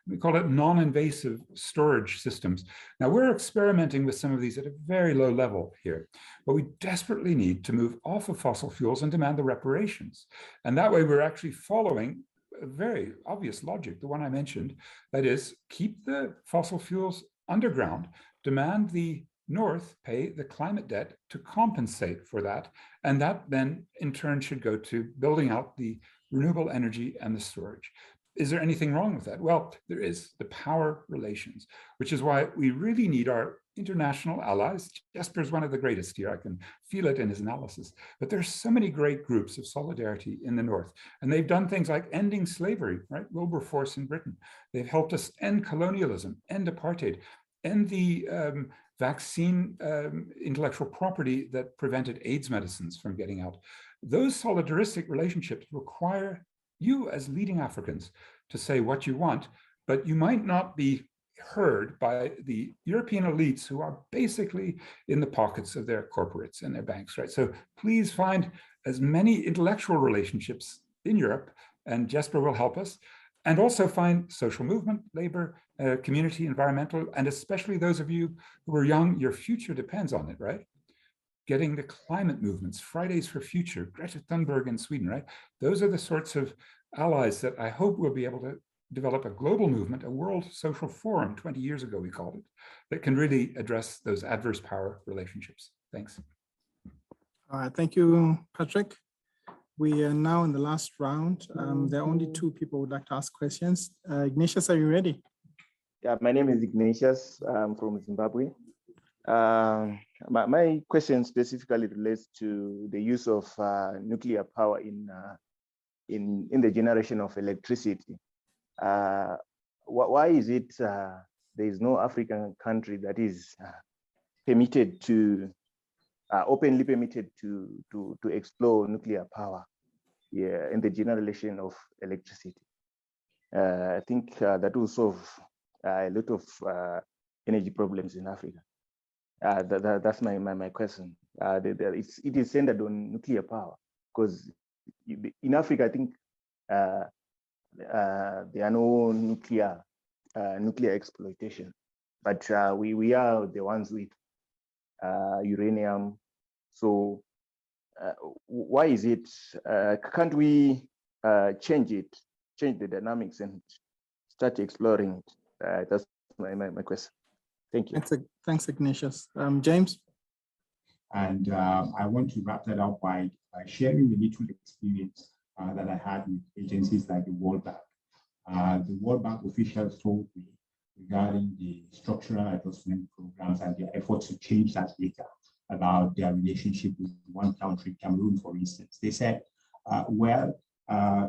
we call it non-invasive storage systems. Now we're experimenting with some of these at a very low level here, but we desperately need to move off of fossil fuels and demand the reparations. And that way we're actually following a very obvious logic, the one I mentioned, that is keep the fossil fuels underground, demand the North pay the climate debt to compensate for that. And that then in turn should go to building out the renewable energy and the storage. Is there anything wrong with that? Well, there is. The power relations, which is why we really need our international allies. Jesper is one of the greatest here. I can feel it in his analysis. But there's so many great groups of solidarity in the North. And they've done things like ending slavery, right? Wilberforce in Britain. They've helped us end colonialism, end apartheid, end the vaccine intellectual property that prevented AIDS medicines from getting out. Those solidaristic relationships require you as leading Africans to say what you want, but you might not be heard by the European elites who are basically in the pockets of their corporates and their banks, right? So please find as many intellectual relationships in Europe, and Jesper will help us, and also find social movement, labor, community, environmental, and especially those of you who are young, your future depends on it, right? Getting the climate movements, Fridays for Future, Greta Thunberg in Sweden, right? Those are the sorts of allies that I hope we'll be able to develop a global movement, a World Social Forum, 20 years ago we called it, that can really address those adverse power relationships. Thanks. All right, thank you, Patrick. We are now in the last round. There are only 2 people who would like to ask questions. Ignatius, are you ready? Yeah, my name is Ignatius. I'm from Zimbabwe. My question specifically relates to the use of nuclear power in the generation of electricity. Why is it there is no African country that is permitted to openly permitted to explore nuclear power in the generation of electricity? I think that will solve a lot of energy problems in Africa. That's my question. It is centered on nuclear power, because in Africa, I think there are no nuclear exploitation, but we are the ones with uranium. So why is it? Can't we change the dynamics and start exploring it? That's my question. Thank you. Thanks, Ignatius. James? And I want to wrap that up by sharing a little experience that I had with agencies like the World Bank. The World Bank officials told me regarding the structural adjustment programs and their efforts to change that data about their relationship with one country, Cameroon, for instance. They said,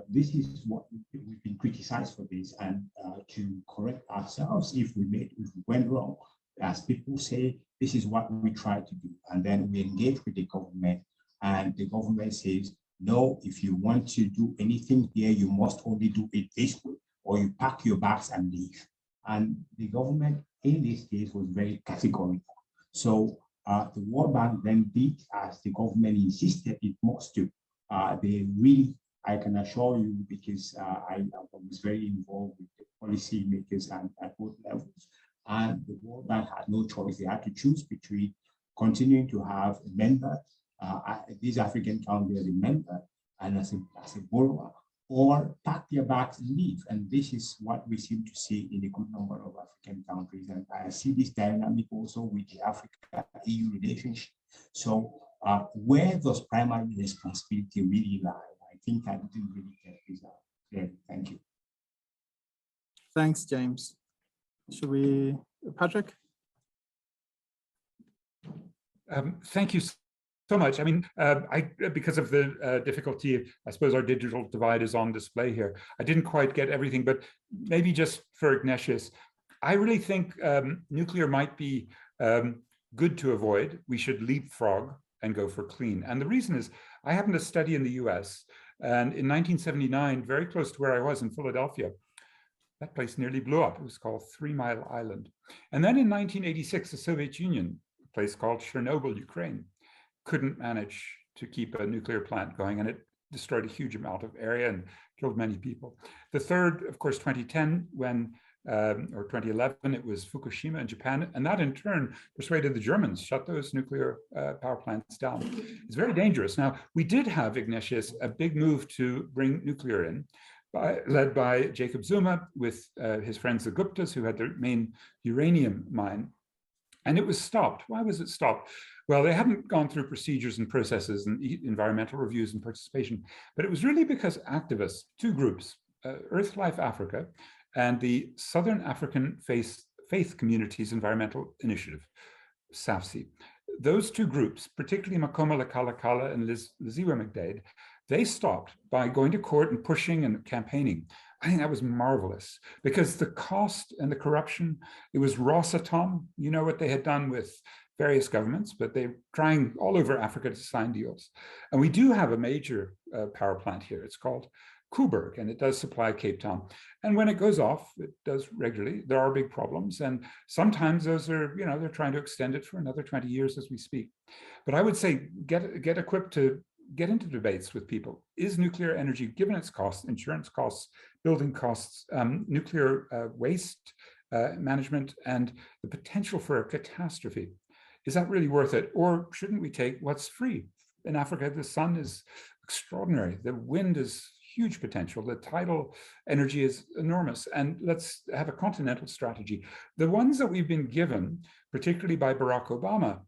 this is what we've been criticized for this, and to correct ourselves if we went wrong, as people say, this is what we try to do. And then we engage with the government, and the government says, no, if you want to do anything here, you must only do it this way, or you pack your bags and leave. And the government in this case was very categorical. So the World Bank then did as the government insisted it must do. They really, I can assure you, because I was very involved with the policy makers at both levels, and the World Bank had no choice. They had to choose between continuing to have a member, these African countries as a member and as a borrower, or pack their bags and leave. And this is what we seem to see in a good number of African countries. And I see this dynamic also with the Africa-EU relationship. So where does primary responsibility really lie? I think I didn't really get this out clearly. Thank you. Thanks, James. Should we, Patrick? Thank you so much. I mean, because of the difficulty, I suppose our digital divide is on display here. I didn't quite get everything, but maybe just for Ignatius, I really think nuclear might be good to avoid. We should leapfrog and go for clean. And the reason is, I happened to study in the US, and in 1979, very close to where I was in Philadelphia, that place nearly blew up. It was called 3 Mile Island. And then in 1986, the Soviet Union, a place called Chernobyl, Ukraine, couldn't manage to keep a nuclear plant going, and it destroyed a huge amount of area and killed many people. The third, of course, 2010, when, or 2011, it was Fukushima in Japan, and that in turn persuaded the Germans shut those nuclear power plants down. It's very dangerous. Now, we did have, Ignatius, a big move to bring nuclear in, led by Jacob Zuma with his friends the Guptas, who had their main uranium mine. And it was stopped. Why was it stopped? Well, they hadn't gone through procedures and processes and environmental reviews and participation, but it was really because activists, two groups, Earth Life Africa and the Southern African Faith Communities Environmental Initiative, SAFC. Those two groups, particularly Makoma Lekalakala and Liziwe McDade, they stopped by going to court and pushing and campaigning. I think that was marvelous, because the cost and the corruption, it was Rosatom, you know what they had done with various governments, but they're trying all over Africa to sign deals. And we do have a major power plant here. It's called Koeberg, and it does supply Cape Town. And when it goes off, it does regularly. There are big problems. And sometimes those are, you know, they're trying to extend it for another 20 years as we speak. But I would say get equipped to get into debates with people. Is nuclear energy, given its costs, insurance costs, building costs, nuclear waste management, and the potential for a catastrophe, is that really worth it? Or shouldn't we take what's free? In Africa, the sun is extraordinary. The wind is huge potential. The tidal energy is enormous. And let's have a continental strategy. The ones that we've been given, particularly by Barack Obama,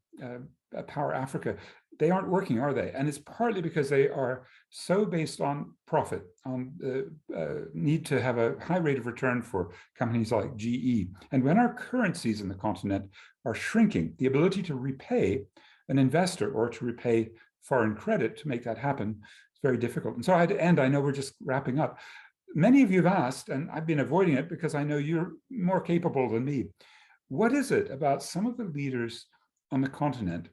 Power Africa, they aren't working, are they? And it's partly because they are so based on profit, on the need to have a high rate of return for companies like GE. And when our currencies in the continent are shrinking, the ability to repay an investor or to repay foreign credit to make that happen is very difficult. And so I'd end, I know we're just wrapping up. Many of you have asked, and I've been avoiding it because I know you're more capable than me. What is it about some of the leaders on the continent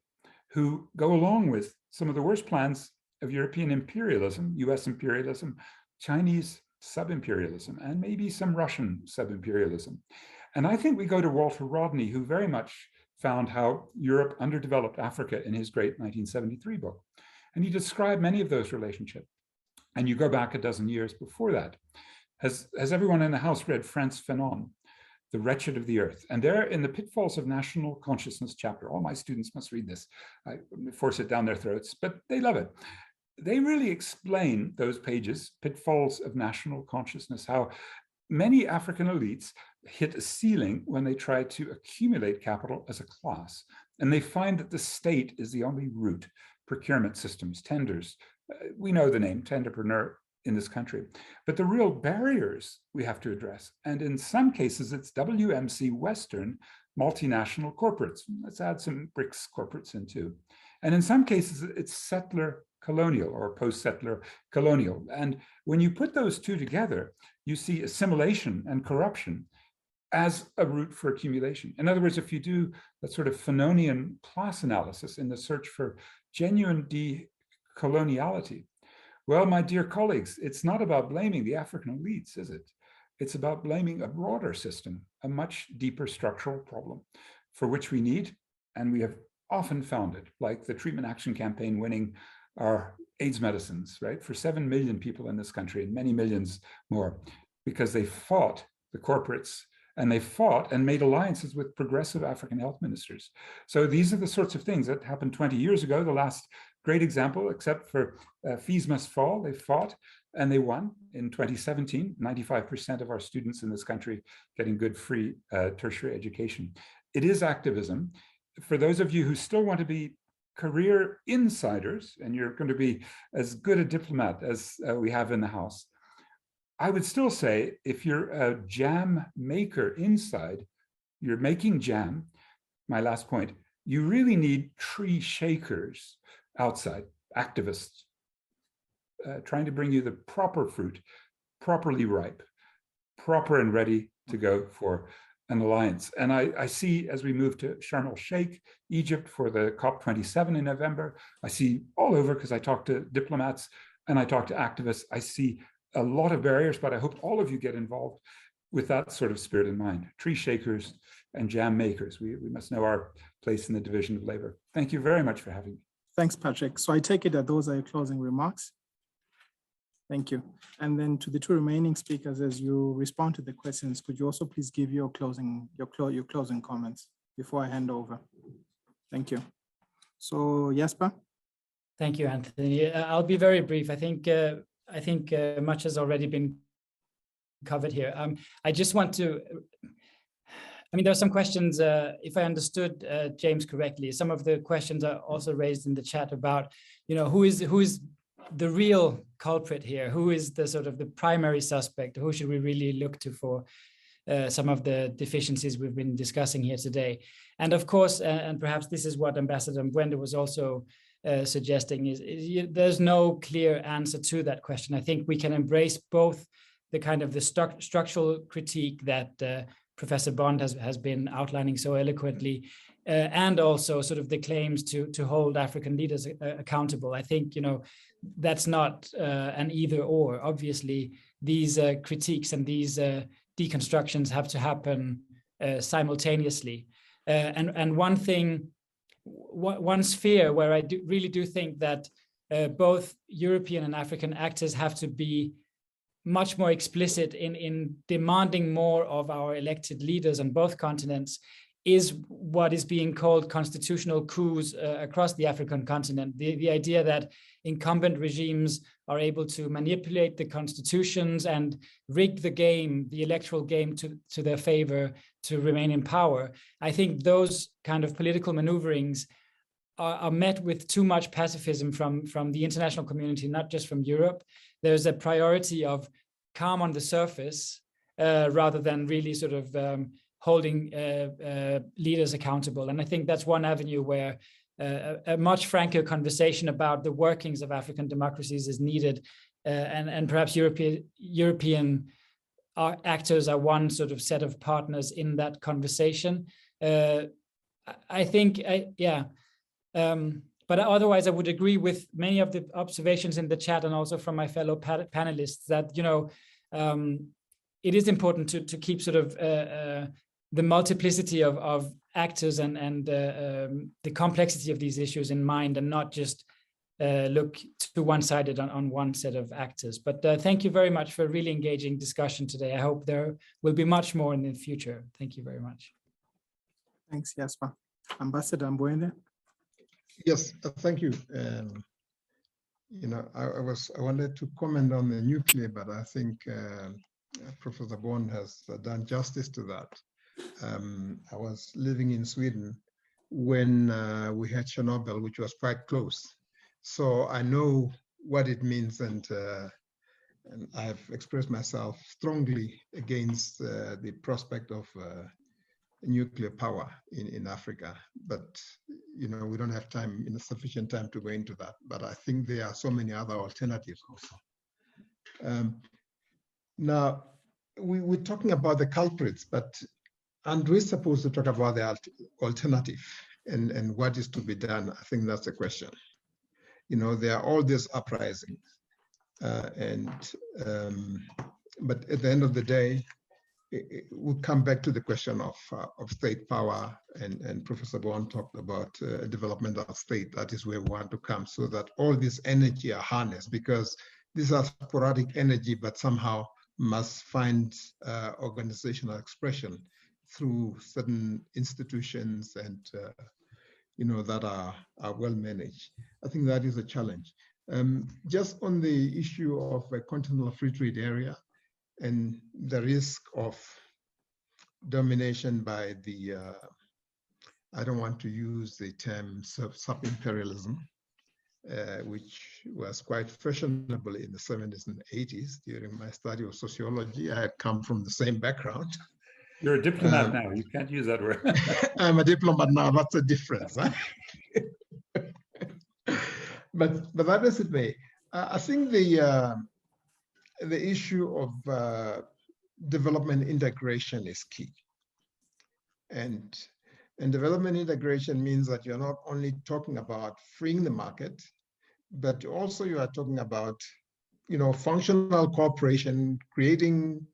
who go along with some of the worst plans of European imperialism, US imperialism, Chinese sub-imperialism, and maybe some Russian sub-imperialism? And I think we go to Walter Rodney, who very much found how Europe underdeveloped Africa in his great 1973 book. And he described many of those relationships. And you go back a dozen years before that. Has everyone in the house read Frantz Fanon, The Wretched of the Earth? And there in the Pitfalls of National Consciousness chapter, all my students must read this. I force it down their throats, but they love it. They really explain those pages, Pitfalls of National Consciousness, how many African elites hit a ceiling when they try to accumulate capital as a class. And they find that the state is the only route. Procurement systems, tenders, we know the name, tenderpreneur in this country. But the real barriers we have to address, and in some cases it's WMC Western multinational corporates. Let's add some BRICS corporates in too. And in some cases it's settler colonial or post-settler colonial. And when you put those two together, you see assimilation and corruption as a route for accumulation. In other words, if you do that sort of Fanonian class analysis in the search for genuine decoloniality, well, my dear colleagues, it's not about blaming the African elites, is it? It's about blaming a broader system, a much deeper structural problem for which we need, and we have often found it, like the Treatment Action Campaign winning our AIDS medicines, right? For 7 million people in this country and many millions more, because they fought the corporates and they fought and made alliances with progressive African health ministers. So these are the sorts of things that happened 20 years ago. The last great example, except for Fees Must Fall, they fought and they won in 2017. 95% of our students in this country getting good free tertiary education. It is activism. For those of you who still want to be career insiders, and you're going to be as good a diplomat as we have in the House, I would still say if you're a jam maker inside, you're making jam, my last point, you really need tree shakers outside, activists, trying to bring you the proper fruit, properly ripe, proper and ready to go for an alliance. And I see as we move to Sharm el-Sheikh, Egypt for the COP27 in November, I see all over, because I talk to diplomats and I talk to activists, I see a lot of barriers, but I hope all of you get involved with that sort of spirit in mind. Tree shakers and jam makers. We must know our place in the division of labor. Thank you very much for having me. Thanks, Patrick. So I take it that those are your closing remarks. Thank you. And then to the two remaining speakers, as you respond to the questions, could you also please give your closing comments before I hand over? Thank you. So Jesper. Thank you, Anthony. I'll be very brief. I think much has already been covered here. I just want to, there are some questions, if I understood James correctly, some of the questions are also raised in the chat about, who is the real culprit here? Who is the sort of the primary suspect? Who should we really look to for some of the deficiencies we've been discussing here today? And of course, and perhaps this is what Ambassador Mwende was also suggesting, is there's no clear answer to that question. I think we can embrace both the kind of the structural critique that Professor Bond has been outlining so eloquently, and also sort of the claims to hold African leaders accountable. I think, that's not an either or. Obviously, these critiques and these deconstructions have to happen simultaneously. And one sphere where I really do think that both European and African actors have to be much more explicit in demanding more of our elected leaders on both continents is what is being called constitutional coups across the African continent. The idea that incumbent regimes are able to manipulate the constitutions and rig the game, the electoral game to their favor to remain in power. I think those kind of political maneuverings are met with too much pacifism from the international community, not just from Europe. There's a priority of calm on the surface rather than really sort of holding leaders accountable. And I think that's one avenue where a much franker conversation about the workings of African democracies is needed. And perhaps European actors are one sort of set of partners in that conversation. I think, but otherwise I would agree with many of the observations in the chat and also from my fellow panelists that, it is important to keep sort of the multiplicity of actors and the complexity of these issues in mind, and not just look too one-sided on one set of actors. But thank you very much for a really engaging discussion today. I hope there will be much more in the future. Thank you very much. Thanks, Jesper. Ambassador Mwende. Yes, thank you. I wanted to comment on the nuclear, but I think Professor Bond has done justice to that. I was living in Sweden when we had Chernobyl, which was quite close. So I know what it means, and I've expressed myself strongly against the prospect of nuclear power in Africa. But we don't have sufficient time to go into that. But I think there are so many other alternatives also. Now, we're talking about the culprits, but Andrew is supposed to talk about the alternative and what is to be done. I think that's the question. There are all these uprisings, but at the end of the day, we'll come back to the question of state power, and Professor Bond talked about development of state. That is where we want to come, so that all this energy are harnessed, because these are sporadic energy, but somehow must find organizational expression through certain institutions and that are well managed. I think that is a challenge. Just on the issue of a continental free trade area and the risk of domination by the, I don't want to use the term sub-imperialism, which was quite fashionable in the 70s and 80s during my study of sociology. I had come from the same background. You're a diplomat now, you can't use that word. I'm a diplomat now, that's a difference. Huh? But that as it may, I think the issue of development integration is key. And development integration means that you're not only talking about freeing the market, but also you are talking about, functional cooperation, creating,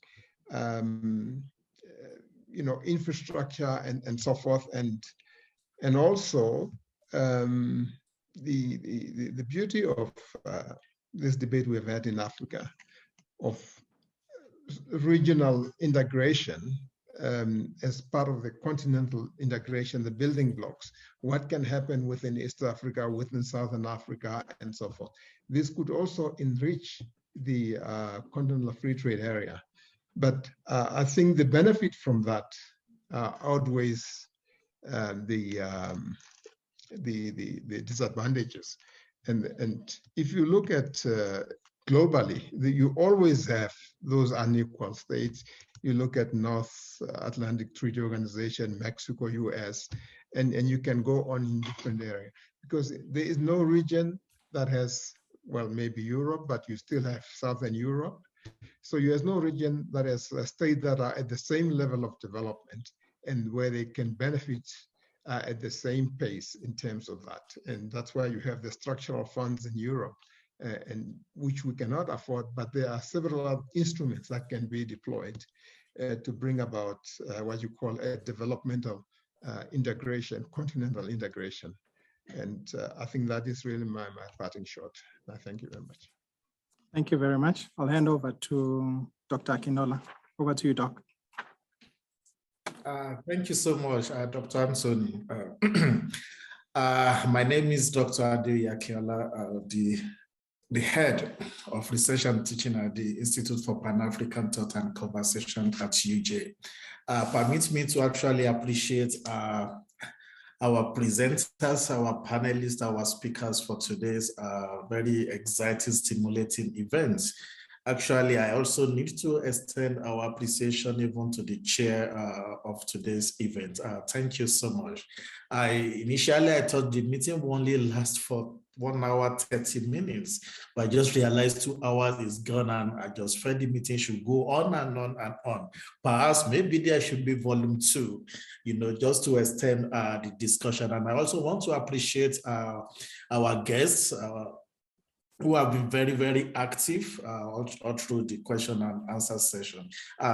infrastructure and so forth, and also the beauty of this debate we've had in Africa of regional integration as part of the continental integration, the building blocks, what can happen within East Africa, within Southern Africa, and so forth. This could also enrich the continental free trade area. But I think the benefit from that outweighs the disadvantages. And if you look at globally, you always have those unequal states. You look at North Atlantic Treaty Organization, Mexico, US, and you can go on in different areas, because there is no region that has, well, maybe Europe, but you still have Southern Europe. So there's no region that has states that are at the same level of development and where they can benefit at the same pace in terms of that. And that's why you have the structural funds in Europe, and which we cannot afford, but there are several other instruments that can be deployed to bring about what you call a developmental integration, continental integration. And I think that is really my parting shot. Thank you very much. Thank you very much. I'll hand over to Dr. Akinola. Over to you, Doc. Thank you so much, Dr. Anthony. My name is Dr. Ade Akinola, the head of research and teaching at the Institute for Pan-African Thought and Conversation at UJ. Permit me to actually appreciate our presenters, our panelists, our speakers for today's very exciting, stimulating event. Actually, I also need to extend our appreciation even to the chair of today's event. Thank you so much. Initially, I thought the meeting will only last for 1 hour, 30 minutes, but I just realized 2 hours is gone, and I just felt the meeting should go on and on and on. Perhaps maybe there should be volume 2, just to extend the discussion. And I also want to appreciate our guests, who have been very, very active all through the question and answer session.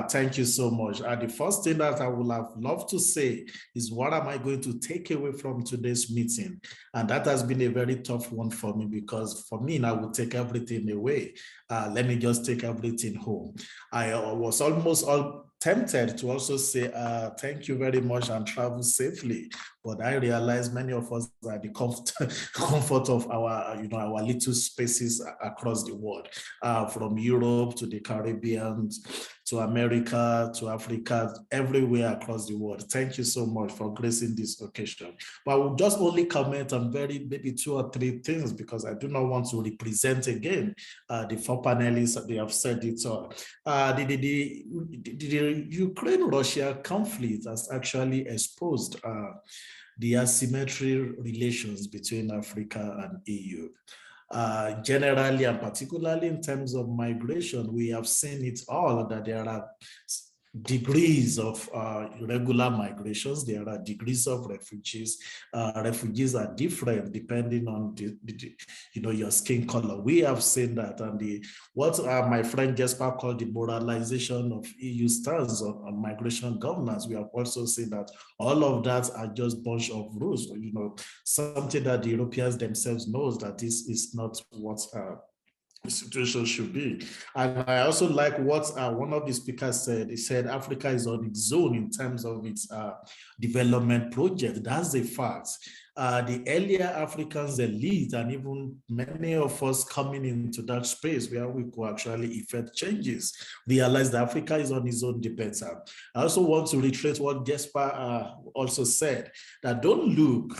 Thank you so much. The first thing that I would have loved to say is, what am I going to take away from today's meeting? And that has been a very tough one for me, because for me, I would take everything away. Let me just take everything home. I was almost tempted to also say thank you very much and travel safely, but I realized many of us are the comfort of our our little spaces across the world, from Europe to the Caribbean, to America, to Africa, everywhere across the world. Thank you so much for gracing this occasion. But I will just only comment on maybe 2 or 3 things, because I do not want to represent again the 4 panelists. They have said it all. The Ukraine-Russia conflict has actually exposed the asymmetry relations between Africa and EU. Generally and particularly in terms of migration, we have seen it all, that there are degrees of irregular migrations, there are degrees of refugees. Refugees are different depending on your skin color. We have seen that, and what my friend Jesper called the moralization of EU stance on migration governance. We have also seen that all of that are just bunch of rules, something that the Europeans themselves knows that this is not what situation should be. And I also like what one of the speakers said. He said Africa is on its own in terms of its development project. That's a fact. The earlier Africans elite and even many of us coming into that space where we could actually effect changes, realize that Africa is on its own the better. I also want to reiterate what Jesper also said, that don't look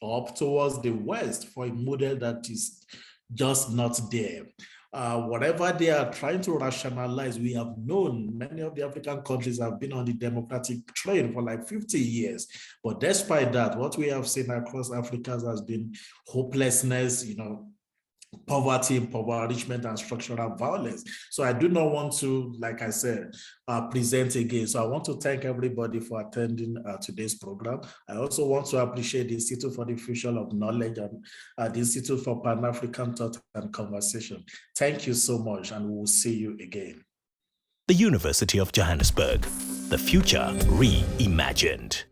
up towards the West for a model that is just not there. Whatever they are trying to rationalize, we have known many of the African countries have been on the democratic train for like 50 years. But despite that, what we have seen across Africa has been hopelessness, poverty, impoverishment, and structural violence. So I do not want to, like I said, present again. So I want to thank everybody for attending today's program. I also want to appreciate the Institute for the Fusion of Knowledge and the Institute for Pan-African Thought and Conversation. Thank you so much, and we will see you again. The University of Johannesburg, the future reimagined.